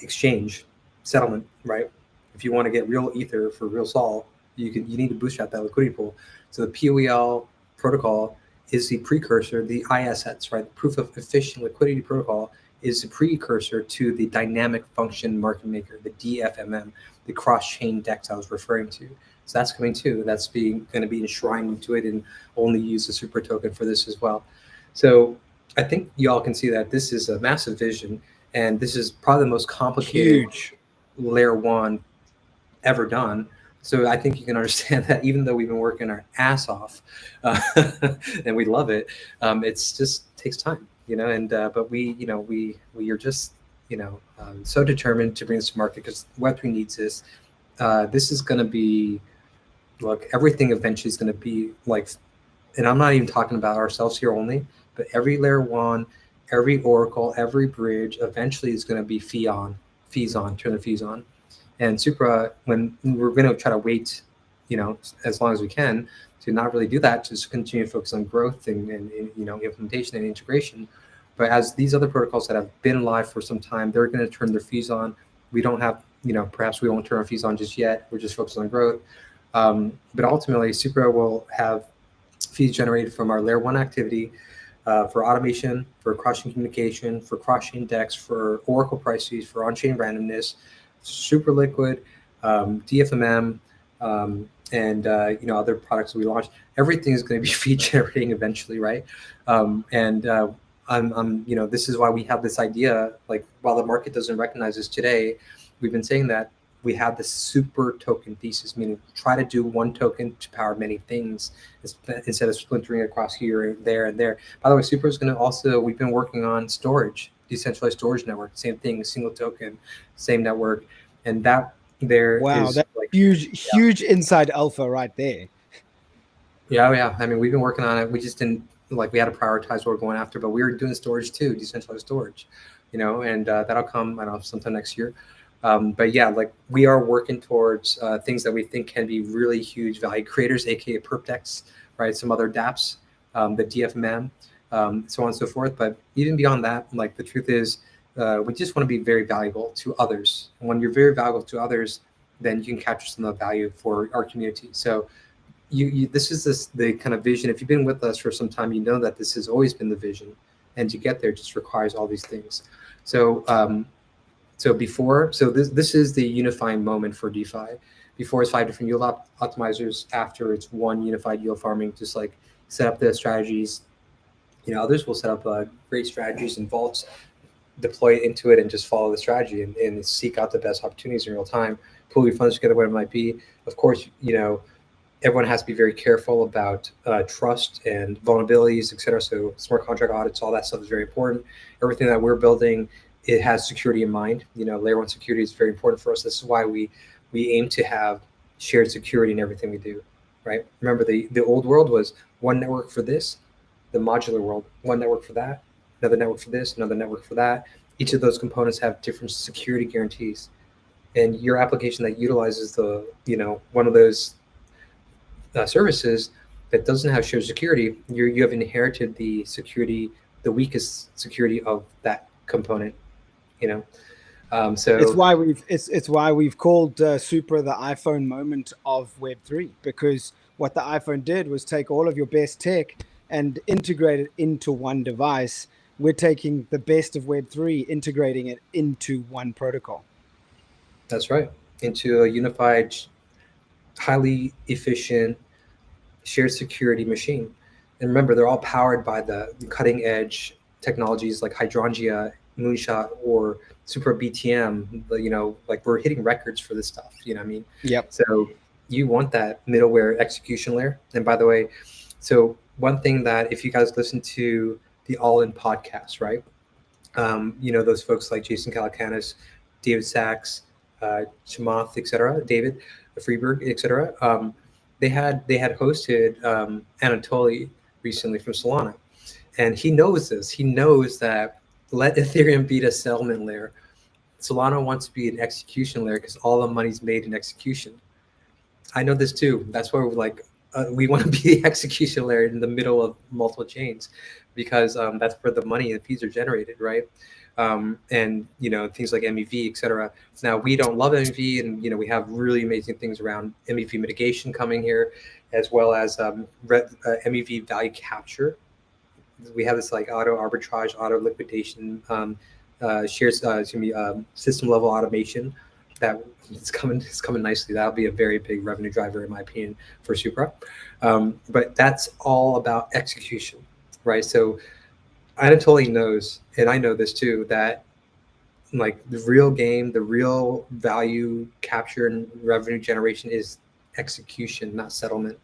exchange settlement, right? If you want to get real Ether for real Sol, you need to bootstrap that liquidity pool. So the POEL protocol is the precursor, the iAssets, right? The proof of efficient liquidity protocol is the precursor to the dynamic function market maker, the DFMM, the cross-chain DEX I was referring to. So that's coming too. That's going to be enshrined into it and only use the Supra token for this as well. So I think you all can see that this is a massive vision, and this is probably the most complicated layer one ever done. So I think you can understand that even though we've been working our ass off and we love it, it's just takes time, and but we are just, so determined to bring this to market because Web3 needs this. This is going to be, look, everything eventually is going to be like, and I'm not even talking about ourselves here only, but every layer one, every oracle, every bridge eventually is going to be fees on, turn the fees on. And Supra, when we're going to try to wait, as long as we can to not really do that, just continue to focus on growth and implementation and integration. But as these other protocols that have been live for some time, they're going to turn their fees on. We don't have, perhaps we won't turn our fees on just yet. We're just focused on growth. But ultimately, Supra will have fees generated from our layer one activity for automation, for cross-chain communication, for cross-chain DEX, for oracle price fees, for on-chain randomness, super liquid, DFMM, and other products that we launched. Everything is going to be fee generating eventually, right? This is why we have this idea. Like, while the market doesn't recognize this today, we've been saying that we have this super token thesis, meaning try to do one token to power many things instead of splintering across here, there, and there. By the way, Super is going to also, we've been working on storage, decentralized storage network, same thing, single token, same network. And that there Wow, is that's like, huge inside alpha right there. yeah. I mean, we've been working on it. We just didn't, like, we had to prioritize what we're going after, but we were doing storage too, decentralized storage, and that'll come, I don't know, sometime next year. But yeah, like, we are working towards things that we think can be really huge value creators, aka perpdex, right? Some other dApps, the DFMM, so on and so forth. But even beyond that, like, the truth is, we just want to be very valuable to others. And when you're very valuable to others, then you can capture some of the value for our community. So this is the kind of vision. If you've been with us for some time, you know that this has always been the vision, and to get there just requires all these things. So this is the unifying moment for DeFi. Before, it's 5 different yield optimizers. After, it's one unified yield farming. Just like set up the strategies. Others will set up great strategies and vaults, deploy it into it, and just follow the strategy and seek out the best opportunities in real time. Pull your funds together, whatever it might be. Of course, everyone has to be very careful about trust and vulnerabilities, et cetera. So smart contract audits, all that stuff is very important. Everything that we're building, it has security in mind. Layer 1 security is very important for us. This is why we aim to have shared security in everything we do, right? Remember, the old world was one network for this, the modular world, one network for that, another network for this, another network for that. Each of those components have different security guarantees. And your application that utilizes one of those services that doesn't have shared security, you have inherited the weakest security of that component. So it's why we've called Supra the iPhone moment of Web3, because what the iPhone did was take all of your best tech and integrate it into one device. We're taking the best of Web3, integrating it into one protocol. That's right, into a unified, highly efficient, shared security machine. And remember, they're all powered by the cutting edge technologies like Hydrangea, Moonshot, or Supra BTM. Like, we're hitting records for this stuff. You know what I mean? Yep. So you want that middleware execution layer. And by the way, so one thing that, if you guys listen to the All In podcast, right? Those folks like Jason Calacanis, David Sachs, Chamath, et cetera, David Freeberg, et cetera. They had hosted Anatoly recently from Solana, and he knows this. He knows that let Ethereum be a settlement layer. Solana wants to be an execution layer because all the money's made in execution. I know this too. That's why we want to be the execution layer in the middle of multiple chains, because that's where the money and fees are generated, right? And things like MEV, et cetera. Now, we don't love MEV, and we have really amazing things around MEV mitigation coming here, as well as MEV value capture. We have this like auto arbitrage, auto liquidation, system level automation that is coming nicely. That'll be a very big revenue driver, in my opinion, for Supra. But that's all about execution, right? So Anatoly knows, and I know this too, that like the real game, the real value capture and revenue generation is execution, not settlement.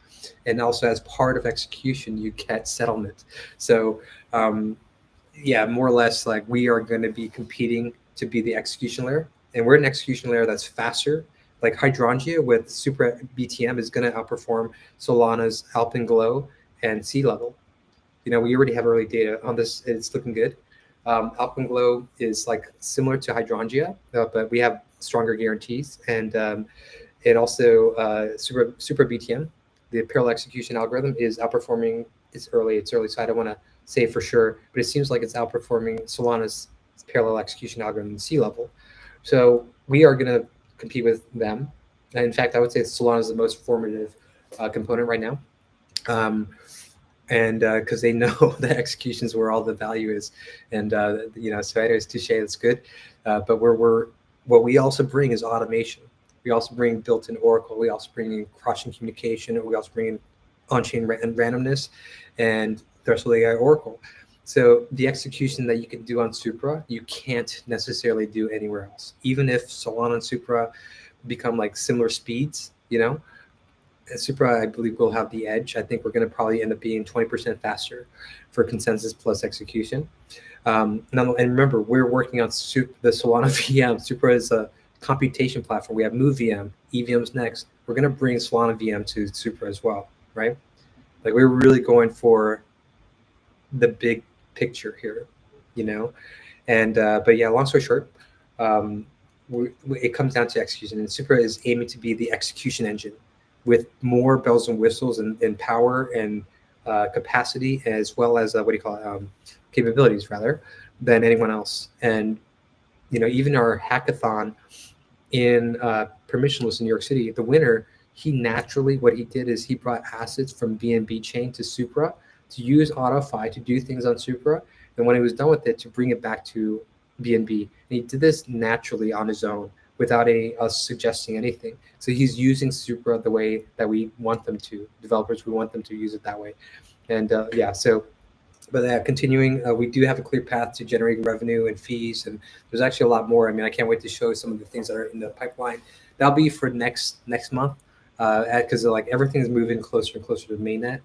And also, as part of execution, you get settlement. So more or less, like, we are going to be competing to be the execution layer, and we're an execution layer that's faster. Like Hydrangea with Supra BTM is going to outperform Solana's Alpenglow and Sea Level. We already have early data on this. It's looking good. Alpenglow is like similar to Hydrangea, but we have stronger guarantees. And also Supra BTM, the parallel execution algorithm, is outperforming. It's early, so I don't want to say for sure, but it seems like it's outperforming Solana's parallel execution algorithm Sea Level. So we are going to compete with them. And in fact, I would say Solana is the most formative component right now. And because they know the executions where all the value is, and so anyways, touche, that's good. But we're what we also bring is automation. We also bring built-in Oracle. We also bring in cross-chain communication. We also bring in on-chain randomness and threshold AI Oracle. So the execution that you can do on Supra, you can't necessarily do anywhere else. Even if Solana and Supra become like similar speeds, Supra, I believe, will have the edge. I think we're going to probably end up being 20% faster for consensus plus execution. And remember, we're working on the Solana VM. Supra is a computation platform. We have MoveVM, EVM's next. We're going to bring Solana VM to Supra as well, right? Like, we're really going for the big picture here, And but yeah, long story short, it comes down to execution, and Supra is aiming to be the execution engine with more bells and whistles and power and capacity, as well as capabilities rather, than anyone else. And even our hackathon in permissionless in New York City, the winner, what he did is he brought assets from BNB chain to Supra to use AutoFi to do things on Supra, and when he was done with it, to bring it back to BNB. And he did this naturally on his own, without us suggesting anything. So he's using Supra the way that we want them to. Developers, we want them to use it that way. And continuing, we do have a clear path to generating revenue and fees, and there's actually a lot more. I mean, I can't wait to show some of the things that are in the pipeline. That'll be for next month, because like everything's moving closer and closer to mainnet.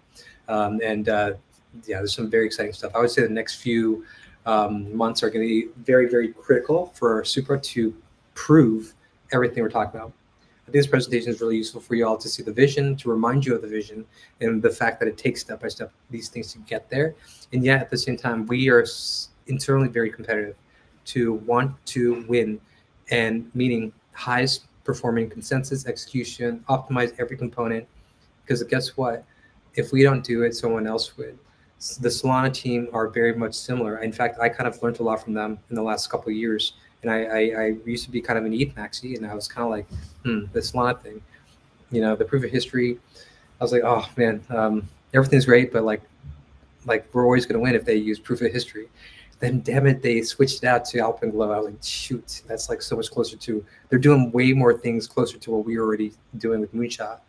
There's some very exciting stuff. I would say the next few months are going to be very, very critical for Supra to prove everything we're talking about. I think this presentation is really useful for you all to see the vision, to remind you of the vision, and the fact that it takes step by step these things to get there. And yet at the same time, we are internally very competitive to want to win, and meaning highest performing consensus execution, optimize every component. Because guess what? If we don't do it, someone else would. The Solana team are very much similar. In fact, I kind of learned a lot from them in the last couple of years. And I used to be kind of an ETH maxi, and I was kind of like, the Solana thing, the proof of history. I was like, oh man, everything's great, but like we're always going to win if they use proof of history. Then damn it, they switched it out to Alpenglow. I was like, shoot, that's like so much closer to. They're doing way more things closer to what we were already doing with Moonshot,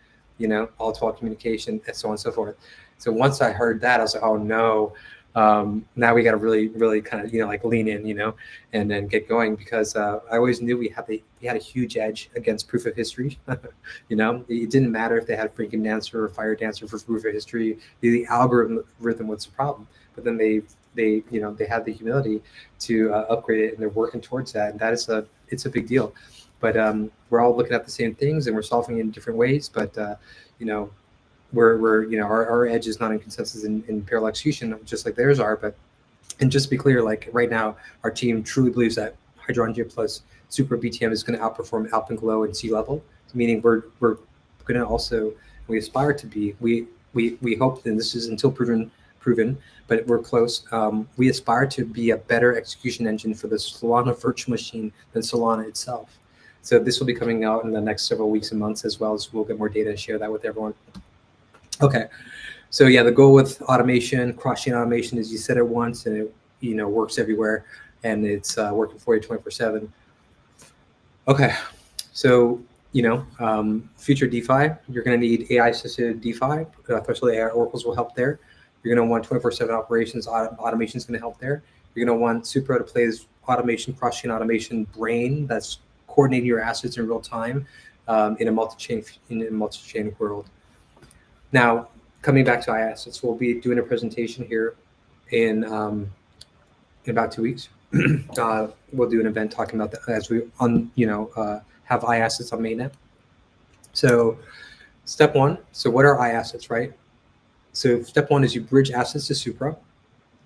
all-to-all communication, and so on and so forth. So once I heard that, I was like, oh no. Now we got to really, really kind of, lean in, and then get going, because I always knew we had a huge edge against proof of history. It didn't matter if they had Freaking Dancer or Fire Dancer for proof of history. The algorithm was the problem, but then they had the humility to upgrade it, and they're working towards that. And it's a big deal. But we're all looking at the same things, and we're solving it in different ways. But our edge is not in consensus in parallel execution, just like theirs are. And just to be clear, like right now, our team truly believes that Hydronia plus Supra BTM is going to outperform Alpenglow and sea level. Meaning we're going to also, we aspire to be, we hope, and this is until proven, but we're close. We aspire to be a better execution engine for the Solana virtual machine than Solana itself. So this will be coming out in the next several weeks and months, as well as we'll get more data and share that with everyone. Okay, so yeah, the goal with automation, cross-chain automation, is you set it once and it works everywhere, and it's working for you 24/7. Okay, so future DeFi, you're going to need AI-assisted DeFi. Threshold AI oracles will help there. You're going to want 24/7 operations. Automation is going to help there. You're going to want Supra to play as automation, cross-chain automation brain that's coordinating your assets in real time in a multi-chain world. Now, coming back to iAssets, we'll be doing a presentation here in about 2 weeks. We'll do an event talking about that as we have iAssets on mainnet. So step one, so what are iAssets, right? So step one is you bridge assets to Supra.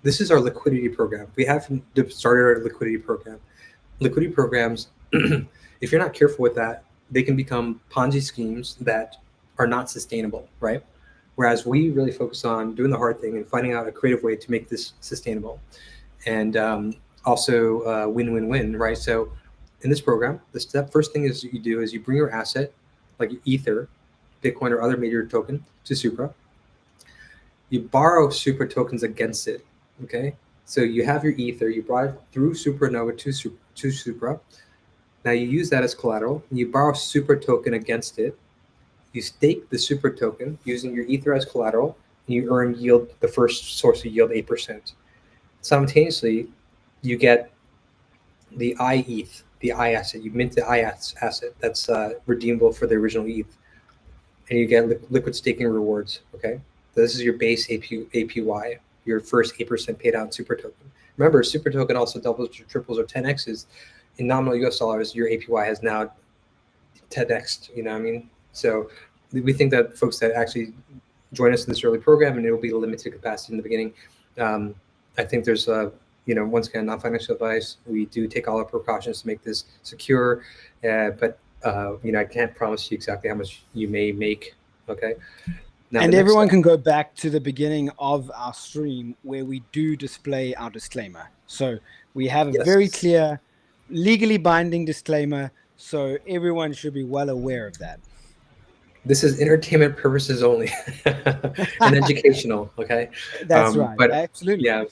This is our liquidity program. We have started our liquidity program. Liquidity programs, if you're not careful with that, they can become Ponzi schemes that are not sustainable, right? Whereas we really focus on doing the hard thing and finding out a creative way to make this sustainable, and also win-win-win, right? So in this program, the first thing is you do is you bring your asset, like Ether, Bitcoin, or other major token, to Supra. You borrow Supra tokens against it, okay? So you have your Ether, you brought it through Supernova to Supra. Now you use that as collateral. You borrow Supra token against it. You stake the Supra token using your Ether as collateral, and you earn yield, the first source of yield, 8%. Simultaneously, you get the iETH, the iAsset. You mint the iAsset that's redeemable for the original ETH, and you get liquid staking rewards. Okay, this is your base APY, your first 8% paid out in Supra token. Remember, Supra token also doubles or triples or 10x's in nominal US dollars. Your APY has now 10x. You know what I mean? So we think that folks that actually join us in this early program, and it will be limited capacity in the beginning. I think there's once again, not financial advice. We do take all our precautions to make this secure, but I can't promise you exactly how much you may make. Okay. Now, and everyone can go back to the beginning of our stream where we do display our disclaimer. So we have a very clear, legally binding disclaimer. So everyone should be well aware of that. This is entertainment purposes only and educational. Okay. That's right. But absolutely. Yeah.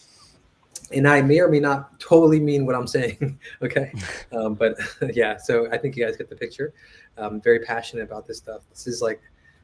And I may or may not totally mean what I'm saying. Okay. But yeah, so I think you guys get the picture. I'm very passionate about this stuff. This is like,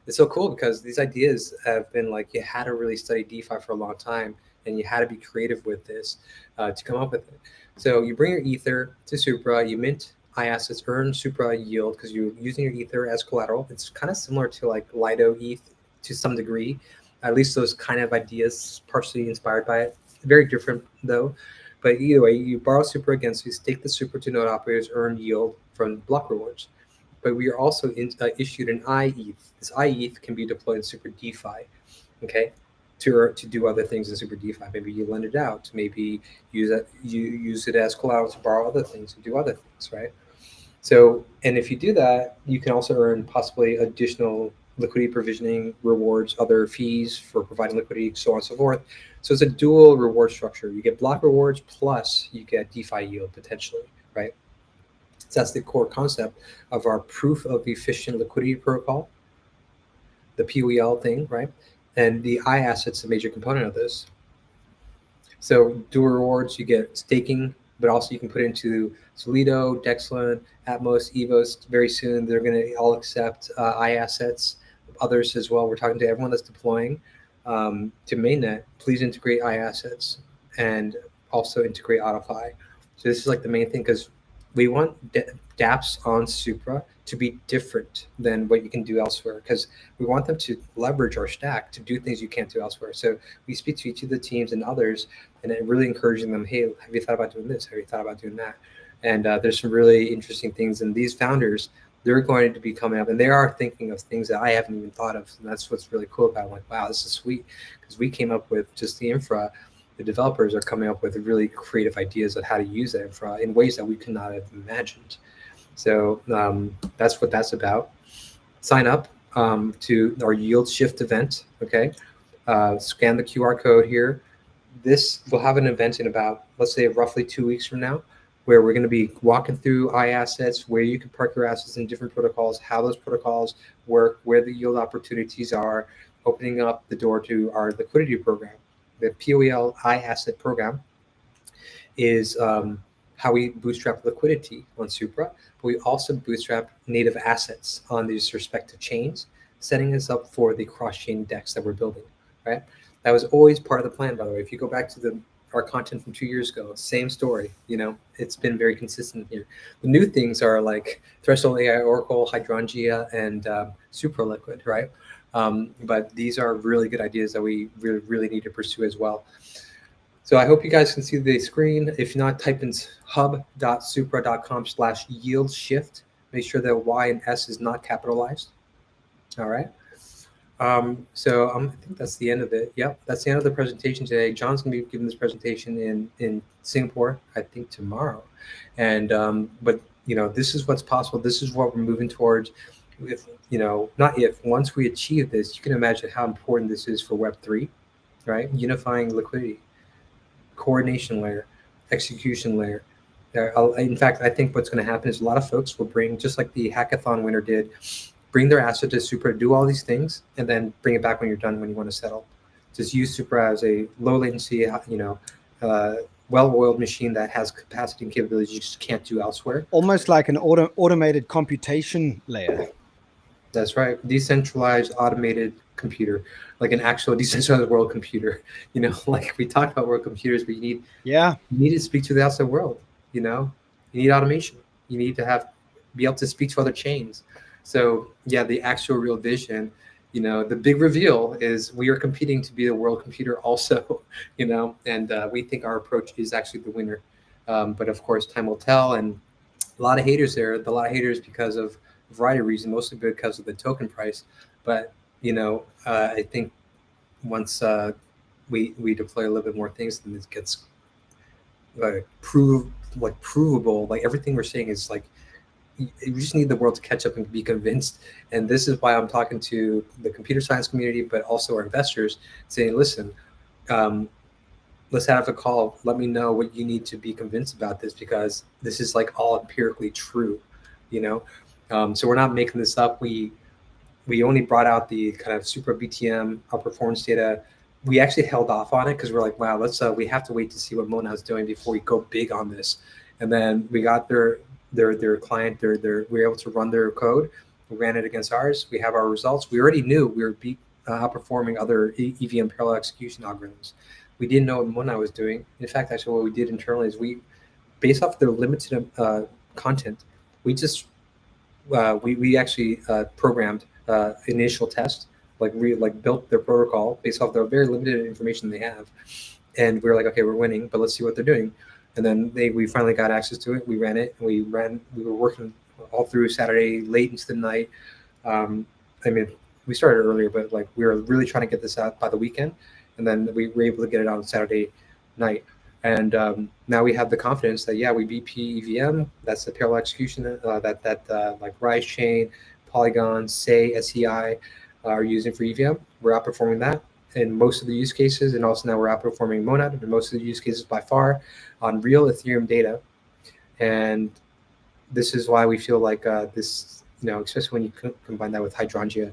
it's so cool because these ideas have been like, you had to really study DeFi for a long time, and you had to be creative with this to come up with it. So you bring your Ether to Supra, you mint iAssets, earn Supra yield because you're using your Ether as collateral. It's kind of similar to like Lido ETH to some degree, at least those kind of ideas partially inspired by it. Very different though. But either way, you borrow Supra against, you stake the Supra to node operators, earn yield from block rewards. But we are also issued an iETH. This iETH can be deployed in Supra DeFi, okay, to do other things in Supra DeFi. Maybe you lend it out. Maybe you use it as collateral to borrow other things and do other things, right? So, and if you do that, you can also earn possibly additional liquidity provisioning rewards, other fees for providing liquidity, so on and so forth. So it's a dual reward structure. You get block rewards plus you get DeFi yield potentially, right? So that's the core concept of our proof of efficient liquidity protocol, the POEL thing, right? And the iAssets, a major component of this. So dual rewards, you get staking, but also you can put into Solido, Dexlin, Atmos, Evos. Very soon, they're going to all accept iAssets, others as well. We're talking to everyone that's deploying to mainnet. Please integrate iAssets and also integrate AutoFi. So this is like the main thing because we want dApps on Supra to be different than what you can do elsewhere because we want them to leverage our stack to do things you can't do elsewhere. So we speak to each of the teams and others and really encouraging them, hey, have you thought about doing this? Have you thought about doing that? And there's some really interesting things. And these founders, they're going to be coming up and they are thinking of things that I haven't even thought of. And that's what's really cool about it. I'm like, wow, this is sweet because we came up with just the infra. The developers are coming up with really creative ideas on how to use that infra in ways that we could not have imagined. So that's what that's about. Sign up to our yield shift event. Okay, scan the QR code here. This will have an event in about, let's say, roughly 2 weeks from now, where we're going to be walking through iAssets, where you can park your assets in different protocols, how those protocols work, where the yield opportunities are, opening up the door to our liquidity program. The POEL iAsset program is how we bootstrap liquidity on Supra, but we also bootstrap native assets on these respective chains, setting us up for the cross-chain DEX that we're building, right? That was always part of the plan, by the way. If you go back to our content from 2 years ago, same story, it's been very consistent here. The new things are like Threshold AI Oracle, Hydrangea, and Supra Liquid, right? But these are really good ideas that we really, really need to pursue as well. So I hope you guys can see the screen. If not, type in hub.supra.com/yield shift. Make sure that Y and S is not capitalized. All right. So I think that's the end of it. Yep, that's the end of the presentation today. John's going to be giving this presentation in Singapore, I think tomorrow. And but this is what's possible. This is what we're moving towards. Once we achieve this, you can imagine how important this is for Web3, right? Unifying liquidity, coordination layer, execution layer. In fact, I think what's going to happen is a lot of folks will bring, just like the hackathon winner did, bring their asset to Supra, do all these things, and then bring it back when you're done, when you want to settle. Just use Supra as a low latency, well-oiled machine that has capacity and capabilities you just can't do elsewhere. Almost like an automated computation layer. That's right. Decentralized automated computer, like an actual decentralized world computer. Like we talked about world computers, but you need to speak to the outside world. You need automation. You need to be able to speak to other chains. So yeah, the actual real vision, the big reveal is we are competing to be the world computer also, and we think our approach is actually the winner. But of course, time will tell. And a lot of haters there, a lot of haters because of a variety of reasons, mostly because of the token price. But, I think once we deploy a little bit more things, then it gets provable. Like everything we're saying is like, you just need the world to catch up and be convinced. And this is why I'm talking to the computer science community, but also our investors, saying, listen, let's have a call. Let me know what you need to be convinced about this, because this is like all empirically true, so we're not making this up. We only brought out the kind of Supra BTM outperformance data. We actually held off on it because we're like, wow, we have to wait to see what Monad's doing before we go big on this. And then we got their client, we were able to run their code. We ran it against ours. We have our results. We already knew we were outperforming other EVM parallel execution algorithms. We didn't know what Monad was doing. In fact, actually, what we did internally is based off their limited content, we actually programmed initial test, built their protocol based off the very limited information they have. And we were like, okay, we're winning, but let's see what they're doing. And then we finally got access to it. We ran it. And we were working all through Saturday, late into the night. We started earlier, but we were really trying to get this out by the weekend. And then we were able to get it out on Saturday night. And now we have the confidence that, we beat PEVM. That's the parallel execution that Rise Chain, Polygon, SEI are using for EVM. We're outperforming that in most of the use cases. And also now we're outperforming Monad in most of the use cases by far on real Ethereum data. And this is why we feel like this, especially when you combine that with Hydrangea,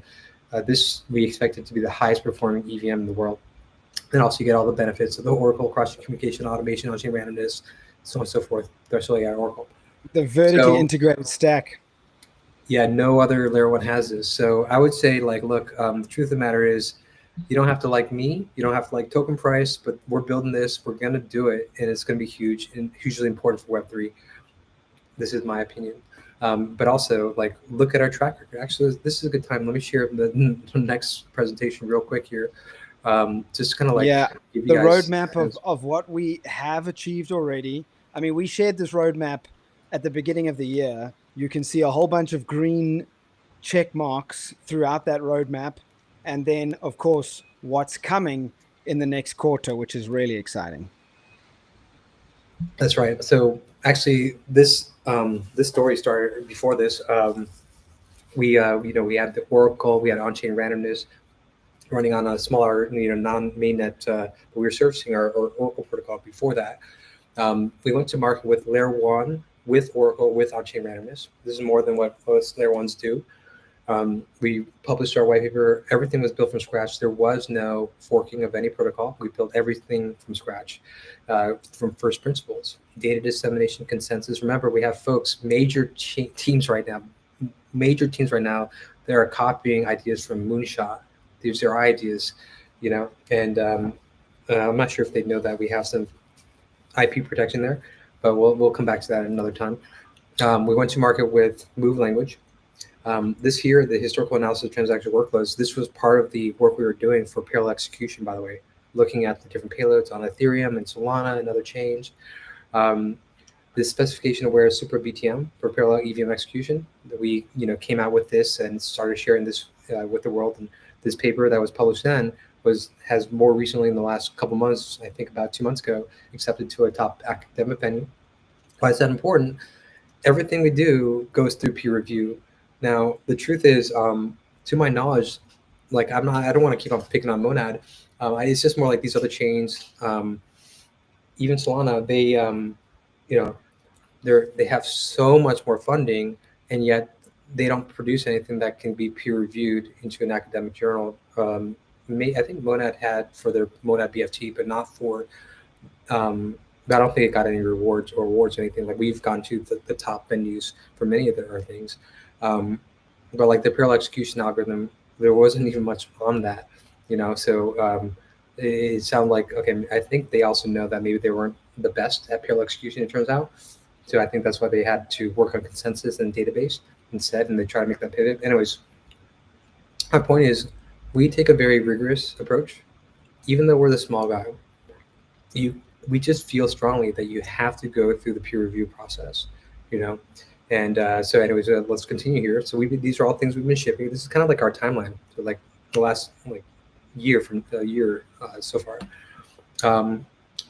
we expect it to be the highest performing EVM in the world. And also you get all the benefits of the Oracle cross-chain communication, automation, on-chain randomness, so on and so forth. Especially at Oracle. The vertically integrated stack. Yeah, no other layer one has this. So I would say, look, the truth of the matter is, you don't have to like me, you don't have to like token price, but we're building this, we're going to do it, and it's going to be huge and hugely important for Web3. This is my opinion. But also, look at our track record. Actually, this is a good time. Let me share the next presentation real quick here. Just kind of give you the roadmap of what we have achieved already. I mean, we shared this roadmap at the beginning of the year. You can see a whole bunch of green check marks throughout that roadmap. And then, of course, what's coming in the next quarter, which is really exciting. That's right. So actually, this story started before this. We had the Oracle, we had on-chain randomness running on a smaller, non-mainnet, but we were servicing our Oracle protocol before that. We went to market with layer one, with Oracle, with on-chain randomness. This is more than what most layer ones do. We published our white paper. Everything was built from scratch. There was no forking of any protocol. We built everything from scratch, from first principles. Data dissemination, consensus. Remember, we have folks, major teams right now that are copying ideas from Moonshot. These are ideas, and I'm not sure if they know that we have some IP protection there, but we'll come back to that another time. We went to market with Move language. This here, the historical analysis of transaction workloads, this was part of the work we were doing for parallel execution, by the way, looking at the different payloads on Ethereum and Solana and other chains. The specification of where Supra BTM for parallel EVM execution, that we came out with this and started sharing this with the world. And this paper that was published then has more recently, in the last couple months, I think about 2 months ago, accepted to a top academic venue. Why is that important? Everything we do goes through peer review. Now, the truth is, to my knowledge, I don't want to keep on picking on Monad. It's just more like these other chains, even Solana, they have so much more funding, and yet they don't produce anything that can be peer reviewed into an academic journal. I think Monad had for their Monad BFT, but not for but I don't think it got any rewards or awards or anything. Like we've gone to the top venues for many of their things. But like the parallel execution algorithm, there wasn't even much on that, so it sounded like, okay, I think they also know that maybe they weren't the best at parallel execution, it turns out. So I think that's why they had to work on consensus and database instead, and they try to make that pivot. Anyways, my point is, we take a very rigorous approach. Even though we're the small guy, we just feel strongly that you have to go through the peer review process, you know. And so, anyways, let's continue here. So these are all things we've been shipping. This is kind of like our timeline. So like the last year so far.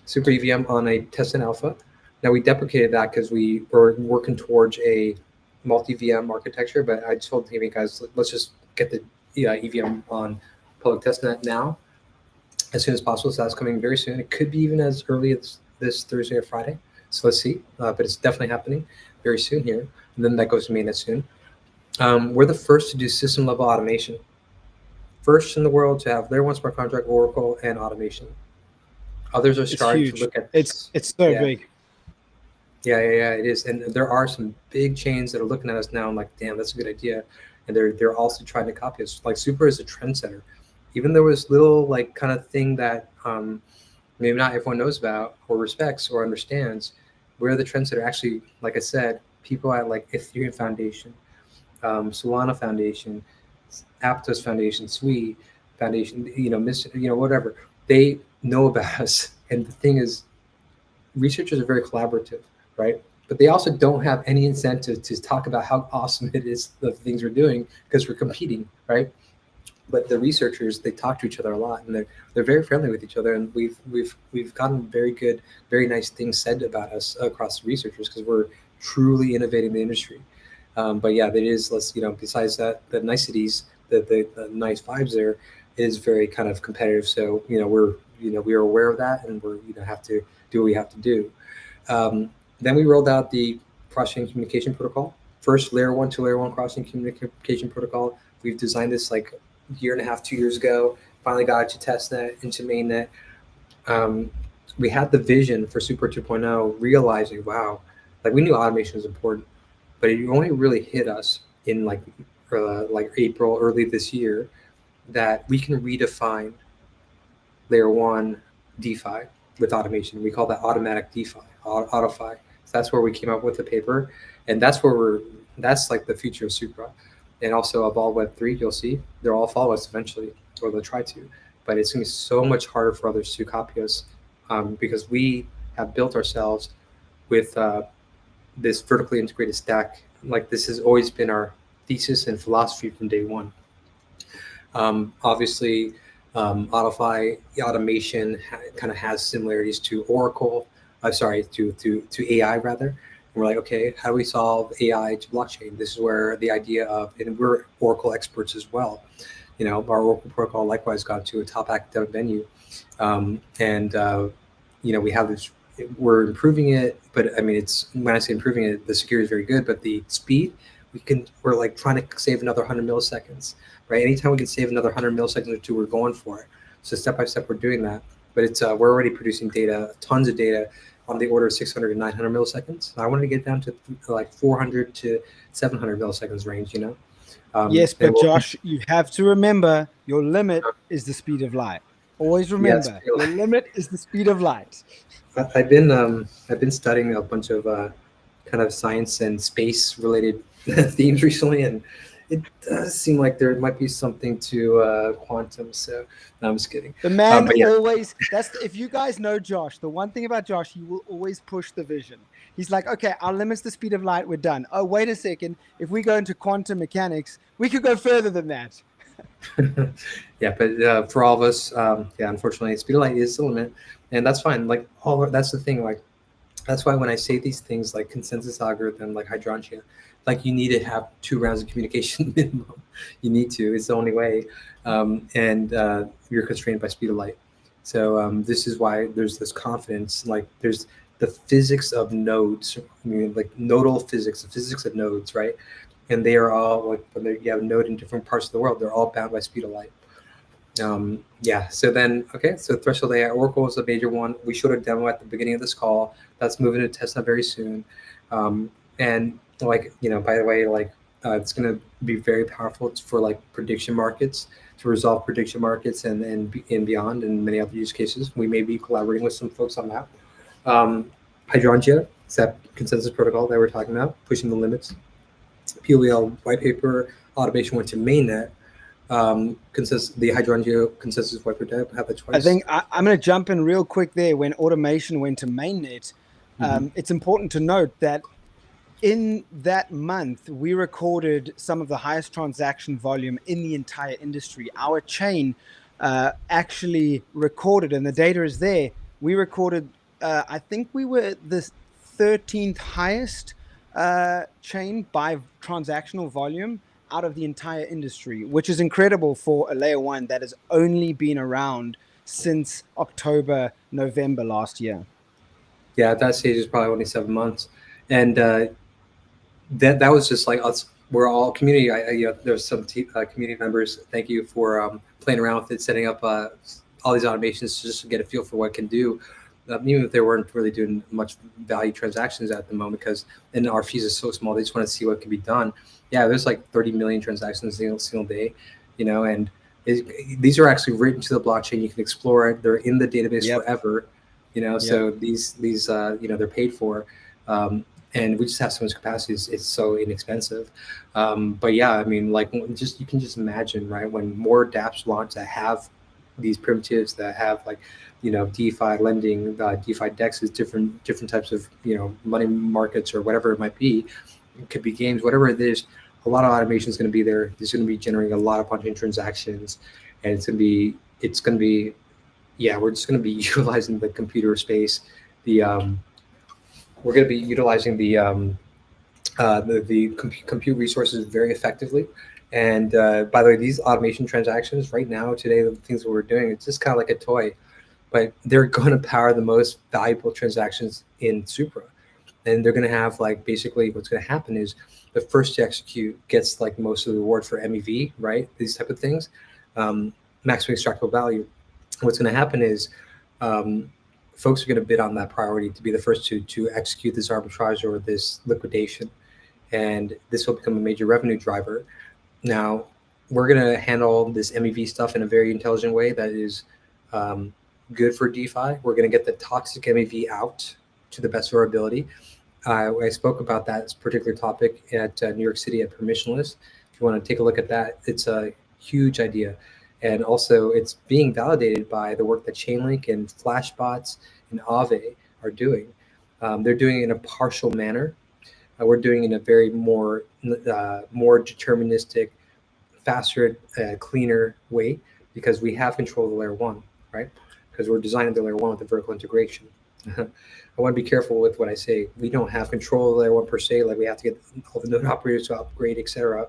Super EVM on a testnet alpha. Now we deprecated that because we were working towards a multi-VM architecture, but I told the team, guys, let's just get the EVM on public testnet now as soon as possible. So that's coming very soon. It could be even as early as this Thursday or Friday. So let's see, but it's definitely happening very soon here. And then that goes to mainnet soon. We're the first to do system level automation. First in the world to have layer one smart contract, Oracle, and automation. Others are starting to look at this. It's so big. Yeah, it is. And there are some big chains that are looking at us now and like, damn, that's a good idea. And they're also trying to copy us. Like Supra is a trendsetter. Even there was little like kind of thing that maybe not everyone knows about or respects or understands, we're the trendsetter. Actually, like I said, people at like Ethereum Foundation, Solana Foundation, Aptos Foundation, Sui Foundation, whatever, they know about us. And the thing is, researchers are very collaborative, right? But they also don't have any incentive to talk about how awesome it is, the things we're doing, because we're competing, right? But the researchers, they talk to each other a lot, and they're very friendly with each other, and we've gotten very good, very nice things said about us across the researchers because we're truly innovating the industry. But yeah, there is, besides that, the niceties, the nice vibes there is very kind of competitive. So we are aware of that, and we're have to do what we have to do. Then we rolled out the cross-chain communication protocol. First layer 1 to layer 1 cross-chain communication protocol. We've designed this like a year and a half, 2 years ago. Finally got it to testnet, into mainnet. We had the vision for Super 2.0, realizing, wow, like we knew automation was important, but it only really hit us in like April, early this year, that we can redefine layer 1 DeFi with automation. We call that automatic DeFi, AutoFi. So that's where we came up with the paper, and that's like the future of Supra. And also Evolve Web3, you'll see, they'll all follow us eventually, or they'll try to, but it's gonna be so much harder for others to copy us because we have built ourselves with this vertically integrated stack. Like this has always been our thesis and philosophy from day one. Obviously, AutoFi automation kind of has similarities to Oracle. To AI rather. And we're like, okay, how do we solve AI to blockchain? This is where the idea of, and we're Oracle experts as well. Our Oracle protocol likewise got to a top academic venue, we have this. We're improving it, but I mean, when I say improving it, the security is very good, but the speed, we're like trying to save another 100 milliseconds, right? Anytime we can save another 100 milliseconds or two, we're going for it. So step by step, we're doing that. But we're already producing data, tons of data, on the order of 600 to 900 milliseconds. I wanted to get down to like 400 to 700 milliseconds range, Yes, but Josh, you have to remember your limit is the speed of light. Always remember, your limit is the speed of light. I've been studying a bunch of kind of science and space related themes recently, and it does seem like there might be something to quantum. So no, I'm just kidding. The man always, if you guys know Josh, the one thing about Josh, he will always push the vision. He's like, okay, our limit's the speed of light. We're done. Oh, wait a second. If we go into quantum mechanics, we could go further than that. Yeah, but for all of us, unfortunately, speed of light is the limit, and that's fine. Like that's the thing. Like that's why when I say these things like consensus algorithm, like hydrangea, like you need to have 2 rounds of communication minimum. You need to. It's the only way, and you're constrained by speed of light. So this is why there's this confidence. Like there's the physics of nodes. I mean, like nodal physics, the physics of nodes, right? And they are all like when you have a node in different parts of the world, they're all bound by speed of light. Yeah, so then, okay, so Threshold AI Oracle is a major one. We showed a demo at the beginning of this call. That's moving to testnet very soon. And like, by the way, like it's going to be very powerful for like prediction markets, to resolve prediction markets and beyond, and many other use cases. We may be collaborating with some folks on that. Hydrangea is that consensus protocol that we're talking about, pushing the limits. POEL white paper automation went to mainnet. The Hydrangea consensus white paper have it twice. I think I'm going to jump in real quick there. When automation went to mainnet, it's important to note that in that month, we recorded some of the highest transaction volume in the entire industry. Our chain actually recorded, and the data is there. We recorded, I think we were the 13th highest chain by transactional volume out of the entire industry, which is incredible for a layer one that has only been around since October, November last year. Yeah, at that stage is probably only 7 months. And that was just like us. We're all community. There's some community members. Thank you for playing around with it, setting up all these automations just to get a feel for what it can do. Even if they weren't really doing much value transactions at the moment, because our fees are so small, they just want to see what can be done. Yeah, there's like 30 million transactions a single day, and these are actually written to the blockchain. You can explore it. They're in the database forever, So these they're paid for. And we just have so much capacity. It's so inexpensive. But yeah, I mean, like you can just imagine, right? When more dApps launch that have these primitives, that have like, DeFi lending, DeFi dexes, different types of, money markets or whatever it might be. It could be games, whatever it is. A lot of automation is going to be there. There's going to be generating a lot of punching transactions, and it's going to be, yeah, we're just going to be utilizing the computer space. We're going to be utilizing the compute resources very effectively. And by the way, these automation transactions right now, today, the things that we're doing, it's just kind of like a toy, but they're going to power the most valuable transactions in Supra. And they're going to have like, basically what's going to happen is the first to execute gets like most of the reward for MEV, right? These type of things, maximum extractable value. What's going to happen is folks are going to bid on that priority to be the first to execute this arbitrage or this liquidation. And this will become a major revenue driver. Now, we're going to handle this MEV stuff in a very intelligent way that is good for DeFi. We're going to get the toxic MEV out to the best of our ability. I spoke about that particular topic at New York City at Permissionless. If you want to take a look at that, it's a huge idea. And also, it's being validated by the work that Chainlink and Flashbots and Aave are doing. They're doing it in a partial manner. We're doing it in a very more deterministic, faster, cleaner way, because we have control of the layer one, right? Because we're designing the layer one with the vertical integration. I want to be careful with what I say. We don't have control of layer one per se, like we have to get all the node operators to upgrade, etc.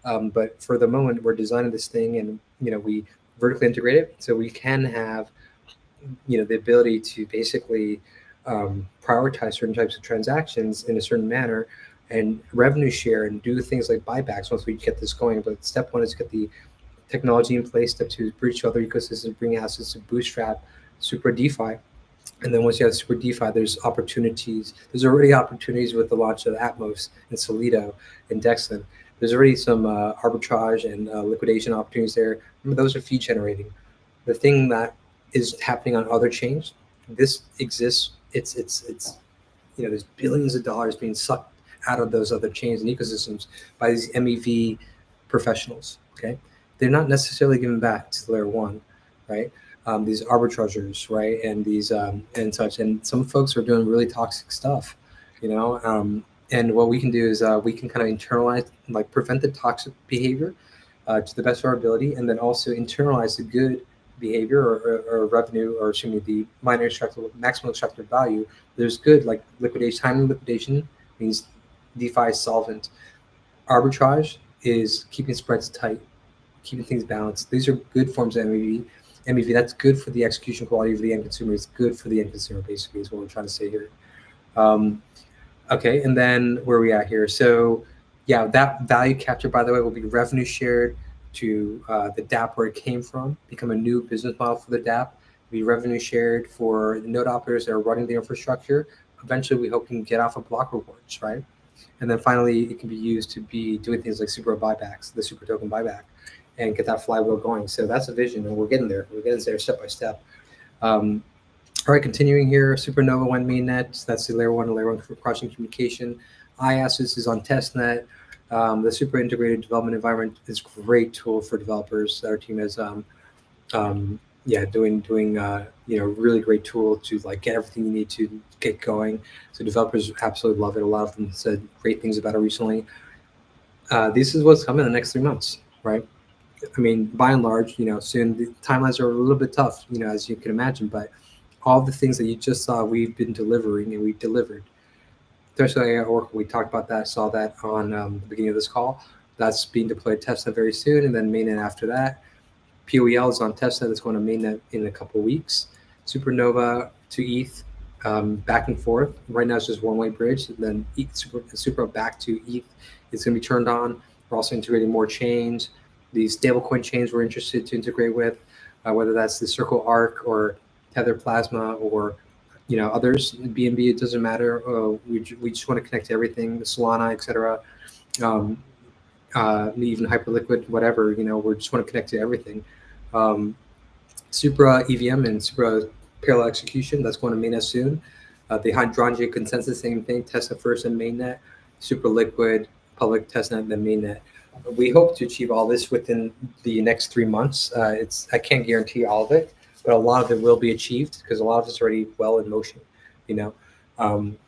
But for the moment, we're designing this thing, and we vertically integrate it, so we can have the ability to basically prioritize certain types of transactions in a certain manner and revenue share and do things like buybacks once we get this going. But step one is get the technology in place. Step two is bridge to other ecosystems, bring assets to bootstrap Supra DeFi. And then once you have Supra DeFi, there's opportunities. There's already opportunities with the launch of Atmos and Solido and Dexon. There's already some arbitrage and liquidation opportunities there. Remember, those are fee generating. The thing that is happening on other chains, this exists. It's there's billions of dollars being sucked out of those other chains and ecosystems by these MEV professionals. Okay, they're not necessarily giving back to layer one, right? These arbitrageurs, right, and these and such, and some folks are doing really toxic stuff, and what we can do is we can kind of internalize, like prevent the toxic behavior to the best of our ability, and then also internalize the good behavior or revenue, or excuse me, the maximum extractable value. There's good, like liquidation, timely liquidation means DeFi is solvent. Arbitrage is keeping spreads tight, keeping things balanced. These are good forms of MEV. MEV, that's good for the execution quality of the end consumer. It's good for the end consumer, basically, is what we're trying to say here. Okay, and then where are we at here? So yeah, that value capture, by the way, will be revenue shared to the DApp where it came from, become a new business model for the DApp, be revenue shared for the node operators that are running the infrastructure. Eventually, we hope we can get off of block rewards, right? And then finally, it can be used to be doing things like super buybacks, the super token buyback, and get that flywheel going. So that's a vision, and we're getting there. We're getting there step by step. All right, continuing here, Supernova went mainnet. That's the layer one for crossing communication. iAssets is on testnet. The super integrated development environment is a great tool for developers. Our team is doing really great tool to like get everything you need to get going. So developers absolutely love it. A lot of them said great things about it recently. This is what's coming in the next 3 months, right? I mean, by and large, soon the timelines are a little bit tough, as you can imagine, but all the things that you just saw, we've been delivering, and we delivered. Especially at Oracle, we talked about that, saw that on the beginning of this call. That's being deployed testnet very soon, and then mainnet after that. POEL is on testnet. That's going to mainnet in a couple of weeks. Supernova to ETH, back and forth. Right now it's just one-way bridge. And then Supra back to ETH is going to be turned on. We're also integrating more chains. These stablecoin chains we're interested to integrate with, whether that's the Circle Arc or Tether Plasma or others. BNB, it doesn't matter. We just want to connect to everything, Solana, etc. Even Hyperliquid, whatever. We just want to connect to everything. Supra EVM and Supra Parallel Execution, that's going to mainnet soon. The Hydrogen consensus, same thing. Testnet first and mainnet. Super Liquid, public testnet, then mainnet. We hope to achieve all this within the next 3 months. I can't guarantee all of it, but a lot of it will be achieved because a lot of it's already well in motion,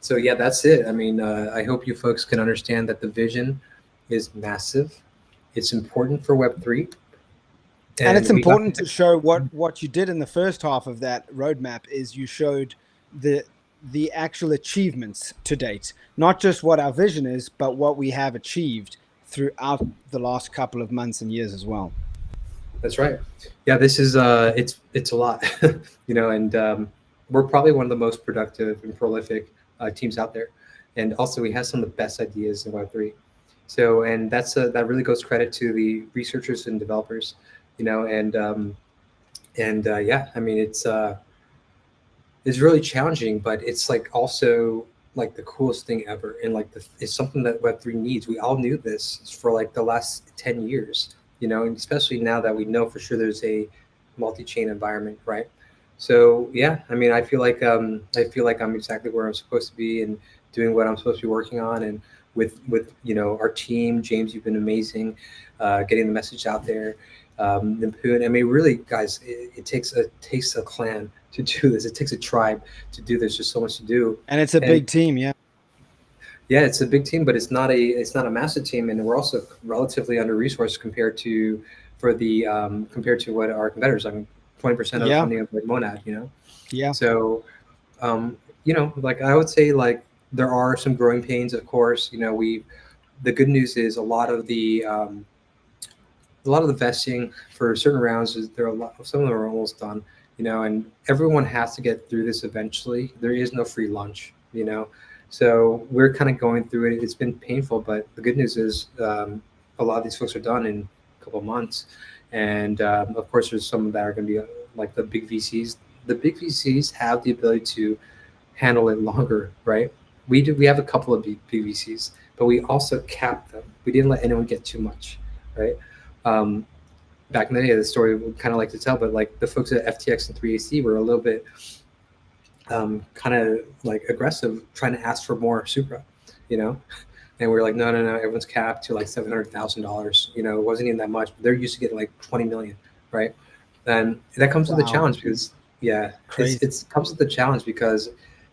So yeah, that's it. I mean, I hope you folks can understand that the vision is massive. It's important for Web3. And it's important to show what you did in the first half of that roadmap is you showed the actual achievements to date, not just what our vision is, but what we have achieved throughout the last couple of months and years as well. That's right. Yeah, this is it's a lot, and we're probably one of the most productive and prolific teams out there, and also we have some of the best ideas in Web3. So, and that really goes credit to the researchers and developers, yeah, I mean it's really challenging, but it's like also like the coolest thing ever, and like it's something that Web3 needs. We all knew this for like the last 10 years. And especially now that we know for sure there's a multi-chain environment, right? So yeah, I mean, I feel like I'm exactly where I'm supposed to be and doing what I'm supposed to be working on. And with our team, James, you've been amazing, getting the message out there. Nimpoon, I mean, really, guys, it takes a clan to do this. It takes a tribe to do this. There's so much to do, and it's a big team, yeah. Yeah, it's a big team, but it's not a massive team, and we're also relatively under resourced compared to what our competitors. I mean, 20% of the funding of like Monad, Yeah. So, like I would say, like there are some growing pains, of course. The good news is a lot of the vesting for certain rounds is some of them are almost done, and everyone has to get through this eventually. There is no free lunch, So we're kind of going through it. It's been painful, but the good news is a lot of these folks are done in a couple of months. And of course, there's some that are going to be like the big VCs. The big VCs have the ability to handle it longer, right? We have a couple of big VCs, but we also capped them. We didn't let anyone get too much, right? Back in the day, the story we kind of like to tell, but like the folks at FTX and 3AC were a little bit kind of like aggressive, trying to ask for more Supra, and we're like, no, everyone's capped to like $700,000. It wasn't even that much. But they're used to getting like 20 million, right? And that comes with the challenge because it comes with the challenge because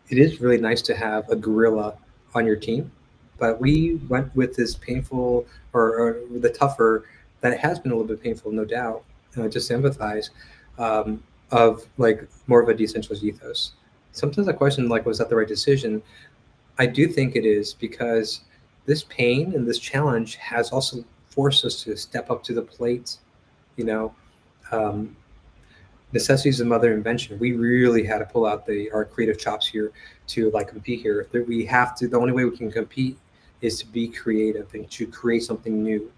it is really nice to have a gorilla on your team, but we went with this painful or the tougher that it has been a little bit painful, no doubt. Just to empathize of like more of a decentralized ethos. Sometimes I question, like, was that the right decision? I do think it is because this pain and this challenge has also forced us to step up to the plate. Necessity is the mother of invention. We really had to pull out our creative chops here to like compete here. We have to. The only way we can compete is to be creative and to create something new.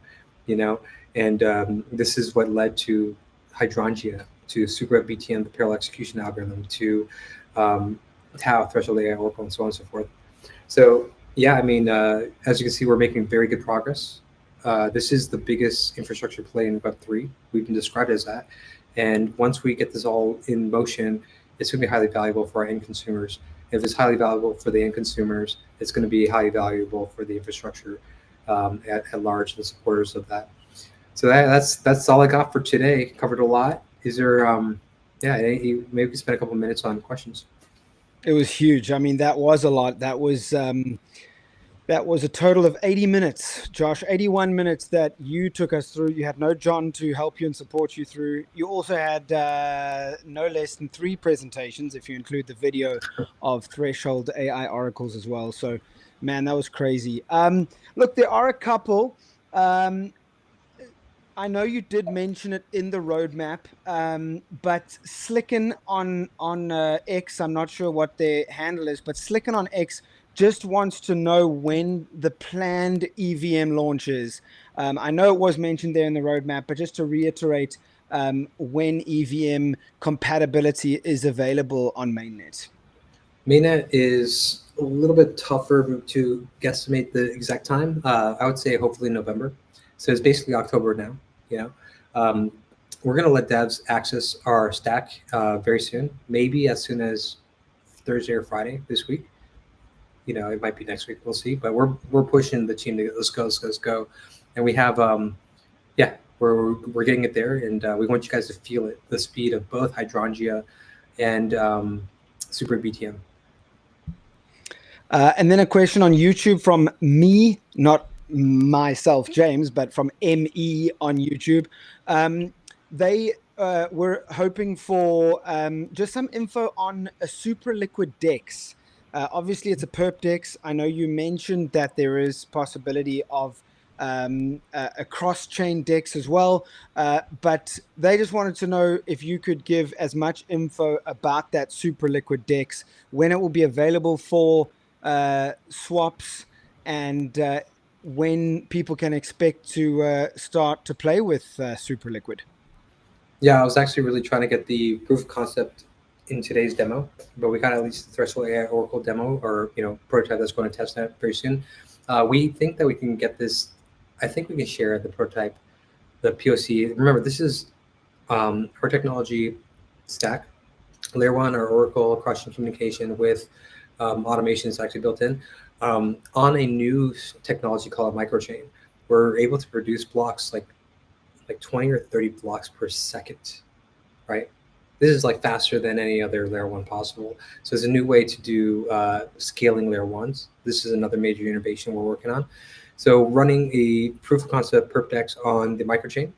And this is what led to Hydrangea, to Supra BTM, the parallel execution algorithm, to Tau, threshold AI Oracle, and so on and so forth. So yeah, I mean, as you can see, we're making very good progress. This is the biggest infrastructure play in Web3. We've been described as that. And once we get this all in motion, it's going to be highly valuable for our end consumers. If it's highly valuable for the end consumers, it's going to be highly valuable for the infrastructure at large, the supporters of that. So that's all I got for today. Covered a lot. Is there, maybe we spend a couple of minutes on questions. It was huge. I mean, that was a lot. That was a total of 80 minutes, Josh, 81 minutes that you took us through. You had no John to help you and support you through. You also had no less than 3 presentations, if you include the video of Threshold AI Oracles as well. So, man, that was crazy. Look, there are a couple. I know you did mention it in the roadmap, but Slicken on X, I'm not sure what their handle is, but Slicken on X just wants to know when the planned EVM launch is. I know it was mentioned there in the roadmap, but just to reiterate, when EVM compatibility is available on mainnet. Mainnet is a little bit tougher to guesstimate the exact time. I would say hopefully November. So it's basically October now. We're going to let devs access our stack very soon, maybe as soon as Thursday or Friday this week. It might be next week. We'll see. But we're pushing the team to let's go. And we have, we're getting it there, and we want you guys to feel it, the speed of both Hydrangea and Supra BTM. And then a question on YouTube from me, not myself, James, but from ME on YouTube. They were hoping for just some info on a super liquid DEX. Obviously, it's a perp DEX. I know you mentioned that there is possibility of a cross-chain DEX as well, but they just wanted to know if you could give as much info about that super liquid DEX, when it will be available for swaps, and when people can expect to start to play with super liquid. Yeah, I was actually really trying to get the proof of concept in today's demo, but we got at least the Threshold AI Oracle demo, or prototype that's going to testnet very soon. We think that we can get this. I think we can share the prototype, the POC. Remember, this is our technology stack, layer 1 or Oracle cross-chain communication with automation is actually built in on a new technology called a microchain. We're able to produce blocks like 20 or 30 blocks per second, right? This is like faster than any other layer 1 possible. So it's a new way to do scaling layer 1s. This is another major innovation we're working on. So running a proof of concept perp DEX on the microchain,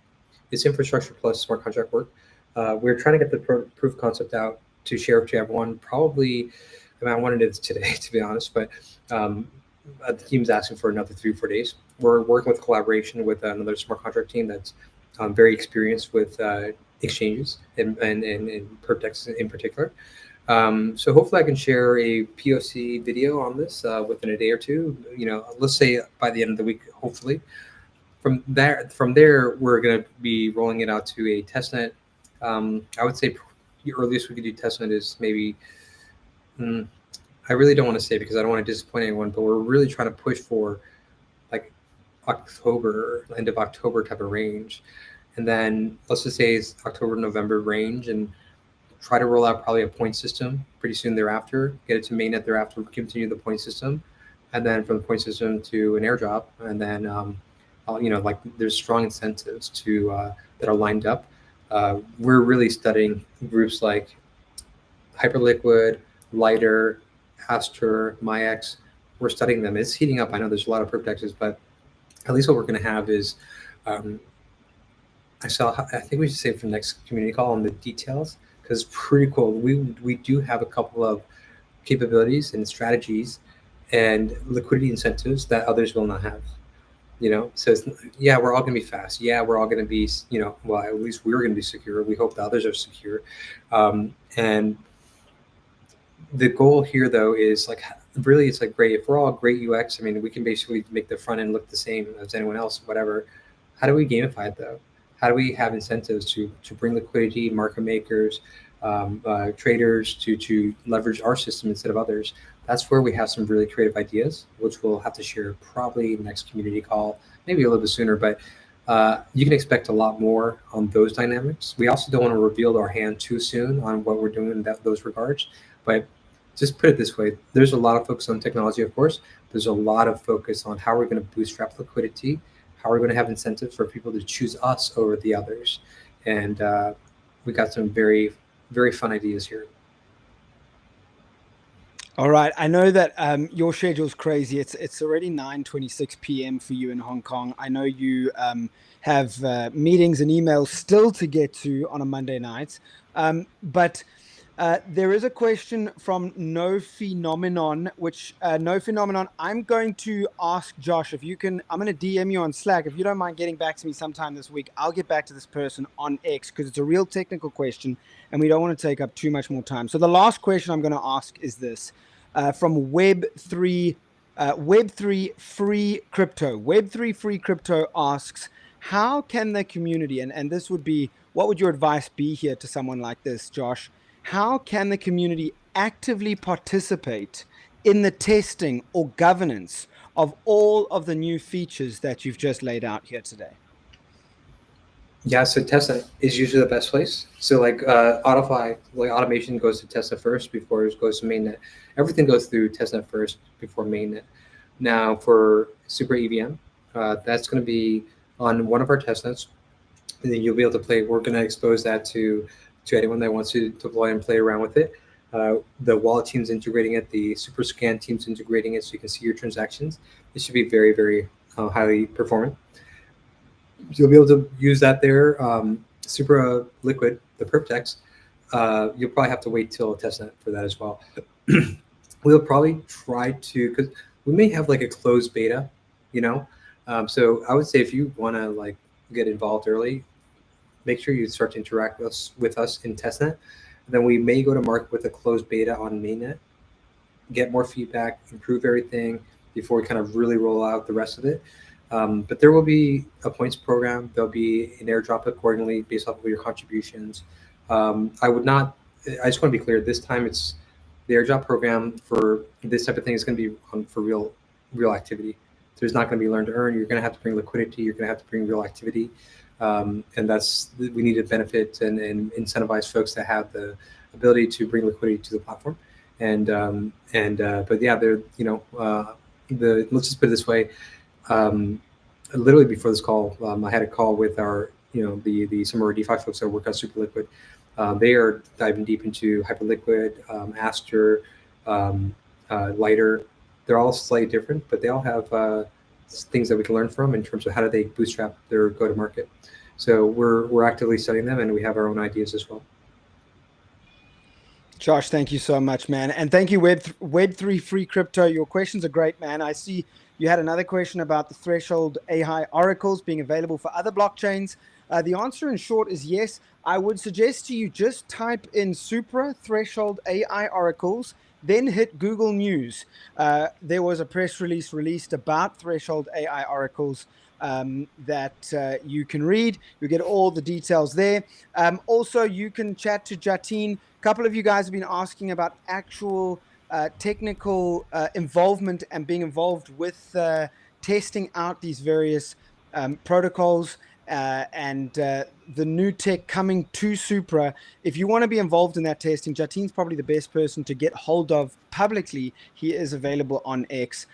it's infrastructure plus smart contract work. We're trying to get the proof of concept out to share to everyone. Probably, I wanted it today, to be honest, but the team's asking for another 3-4 days. We're working with collaboration with another smart contract team that's very experienced with exchanges and perp DEX in particular. So hopefully I can share a POC video on this within a day or two. Let's say by the end of the week, hopefully. From there, we're going to be rolling it out to a testnet. I would say the earliest we could do testnet is maybe. I really don't want to say because I don't want to disappoint anyone, but we're really trying to push for like October, end of October type of range. And then let's just say it's October, November range, and try to roll out probably a point system pretty soon thereafter, get it to mainnet thereafter, continue the point system, and then from the point system to an airdrop. And then, there's strong incentives that are lined up. We're really studying groups like Hyperliquid, Lighter, Astra, MyX. We're studying them. It's heating up. I know there's a lot of perp DEXs, but at least what we're going to have is, I think we should save for the next community call on the details, because it's pretty cool. We do have a couple of capabilities and strategies and liquidity incentives that others will not have. So we're all going to be fast. Yeah, we're all going to be, well, at least we're going to be secure. We hope the others are secure. And the goal here, though, is really, it's great. If we're all great UX, we can basically make the front end look the same as anyone else, whatever. How do we gamify it though? How do we have incentives to bring liquidity, market makers, traders to leverage our system instead of others? That's where we have some really creative ideas, which we'll have to share probably next community call, maybe a little bit sooner. But you can expect a lot more on those dynamics. We also don't want to reveal our hand too soon on what we're doing in those regards. But just put it this way, there's a lot of focus on technology, of course. There's a lot of focus on how we're going to bootstrap liquidity, how we're going to have incentives for people to choose us over the others. And we got some very, very fun ideas here. All right. I know that your schedule's crazy. It's already 9:26 p.m. for you in Hong Kong. I know you have meetings and emails still to get to on a Monday night. But there is a question from No Phenomenon, which No Phenomenon, I'm going to ask Josh if you can. I'm going to DM you on Slack. If you don't mind getting back to me sometime this week, I'll get back to this person on X because it's a real technical question and we don't want to take up too much more time. So the last question I'm going to ask is this. From Web3 Free Crypto. Web3 Free Crypto asks, how can the community, and this would be, what would your advice be here to someone like this, Josh? How can the community actively participate in the testing or governance of all of the new features that you've just laid out here today? Yeah, so testnet is usually the best place. So like AutoFi, like automation goes to testnet first before it goes to mainnet. Everything goes through testnet first before mainnet. Now for Supra EVM, that's going to be on one of our testnets, and then you'll be able to play. We're going to expose that to anyone that wants to deploy and play around with it. The wallet team's integrating it, the Super Scan team's integrating it, so you can see your transactions. It should be very, very highly performant. You'll be able to use that there. Supra Liquid, the PerpTex, you'll probably have to wait till testnet for that as well. We'll probably try to, because we may have like a closed beta, you know. So I would say if you want to like get involved early, make sure you start to interact with us in testnet. Then we may go to market with a closed beta on mainnet, get more feedback, improve everything before we kind of really roll out the rest of it. But there will be a points program. There'll be an airdrop accordingly based off of your contributions. I just want to be clear, this time it's the airdrop program for this type of thing is going to be for real activity. There's not going to be learn to earn. You're going to have to bring liquidity. You're going to have to bring real activity. And we need to benefit and incentivize folks to have the ability to bring liquidity to the platform. But yeah, let's just put it this way. Literally before this call, I had a call with our, some of our DeFi folks that work on Super Liquid. They are diving deep into Hyperliquid, Aster, Lighter. They're all slightly different, but they all have things that we can learn from in terms of how do they bootstrap their go-to-market. So we're actively studying them, and we have our own ideas as well. Josh, thank you so much, man. And thank you, Web3 Free Crypto. Your questions are great, man. I see you had another question about the Threshold AI oracles being available for other blockchains. The answer in short is yes. I would suggest to you just type in Supra Threshold AI oracles, then hit Google News. There was a press release released about Threshold AI oracles that you can read. You get all the details there. Also, you can chat to Jatin. A couple of you guys have been asking about actual technical involvement and being involved with testing out these various protocols and the new tech coming to Supra. If you want to be involved in that testing, Jatin's probably the best person to get hold of publicly. He is available on X.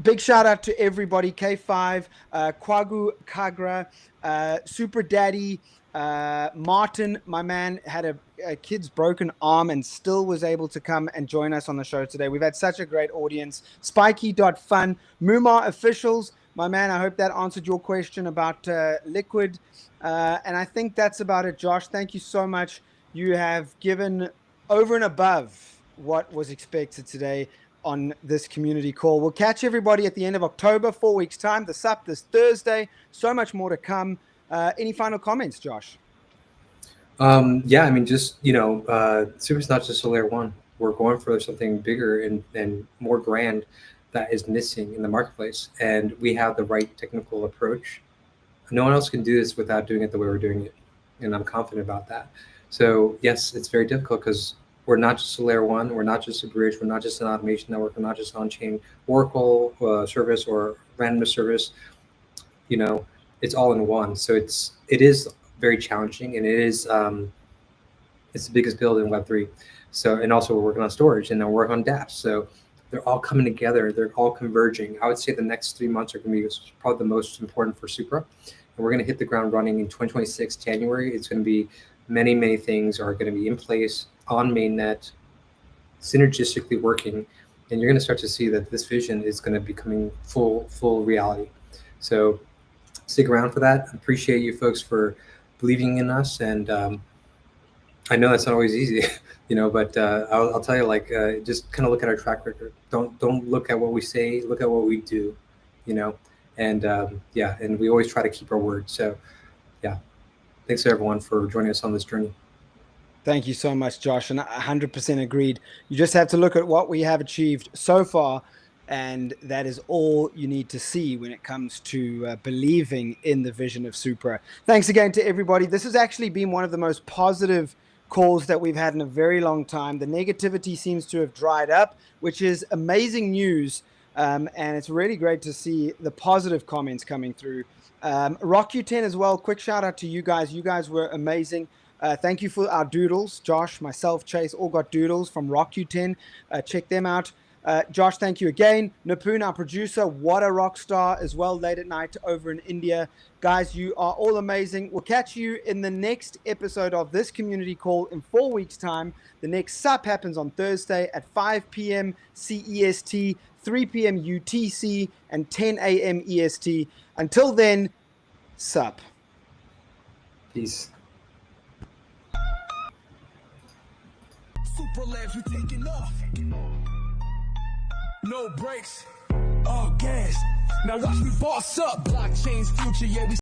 Big shout out to everybody. K5, Kwagu Kagra, Super Daddy, Martin, my man, had a kid's broken arm and still was able to come and join us on the show today. We've had such a great audience. Spiky.fun, Mumar Officials, my man, I hope that answered your question about Liquid. And I think that's about it, Josh. Thank you so much. You have given over and above what was expected today on this community call. We'll catch everybody at the end of October, 4 weeks' time. The SUP this Thursday. So much more to come. Any final comments, Josh? Yeah, I mean, just, Supra's not just a layer one. We're going for something bigger and more grand that is missing in the marketplace. And we have the right technical approach No one else can do this without doing it the way we're doing it, and I'm confident about that. So yes, it's very difficult because we're not just a layer one, we're not just a bridge, we're not just an automation network, we're not just on-chain Oracle service or randomness service. You know, it's all in one. So it is very challenging, and it's the biggest build in Web3. So, and also we're working on storage, and then we're working on dApps. So they're all coming together. They're all converging. I would say the next 3 months are going to be probably the most important for Supra. And we're going to hit the ground running in 2026, January. It's going to be many things are going to be in place on mainnet, synergistically working. And you're going to start to see that this vision is going to be becoming full reality. So stick around for that. I appreciate you folks for believing in us. And I know that's not always easy, but I'll tell you, like, just kind of look at our track record. Don't look at what we say, look at what we do, and and we always try to keep our word. So yeah, thanks everyone for joining us on this journey. Thank you so much, Josh, and 100% agreed. You just have to look at what we have achieved so far, and that is all you need to see when it comes to believing in the vision of Supra. Thanks again to everybody. This has actually been one of the most positive calls that we've had in a very long time. The negativity seems to have dried up, which is amazing news. And it's really great to see the positive comments coming through. RockU10 as well. Quick shout out to you guys. You guys were amazing. Thank you for our doodles. Josh, myself, Chase, all got doodles from RockU10. Check them out. Josh, thank you again. Nipun, our producer, what a rock star as well, late at night over in India. Guys, you are all amazing. We'll catch you in the next episode of this community call in 4 weeks' time. The next SUP happens on Thursday at 5 p.m. CEST, 3 p.m. UTC, and 10 a.m. EST. Until then, SUP. Peace. Supra Labs, we taking off. No brakes, all gas. Now watch me boss up. Blockchain's future, yeah, we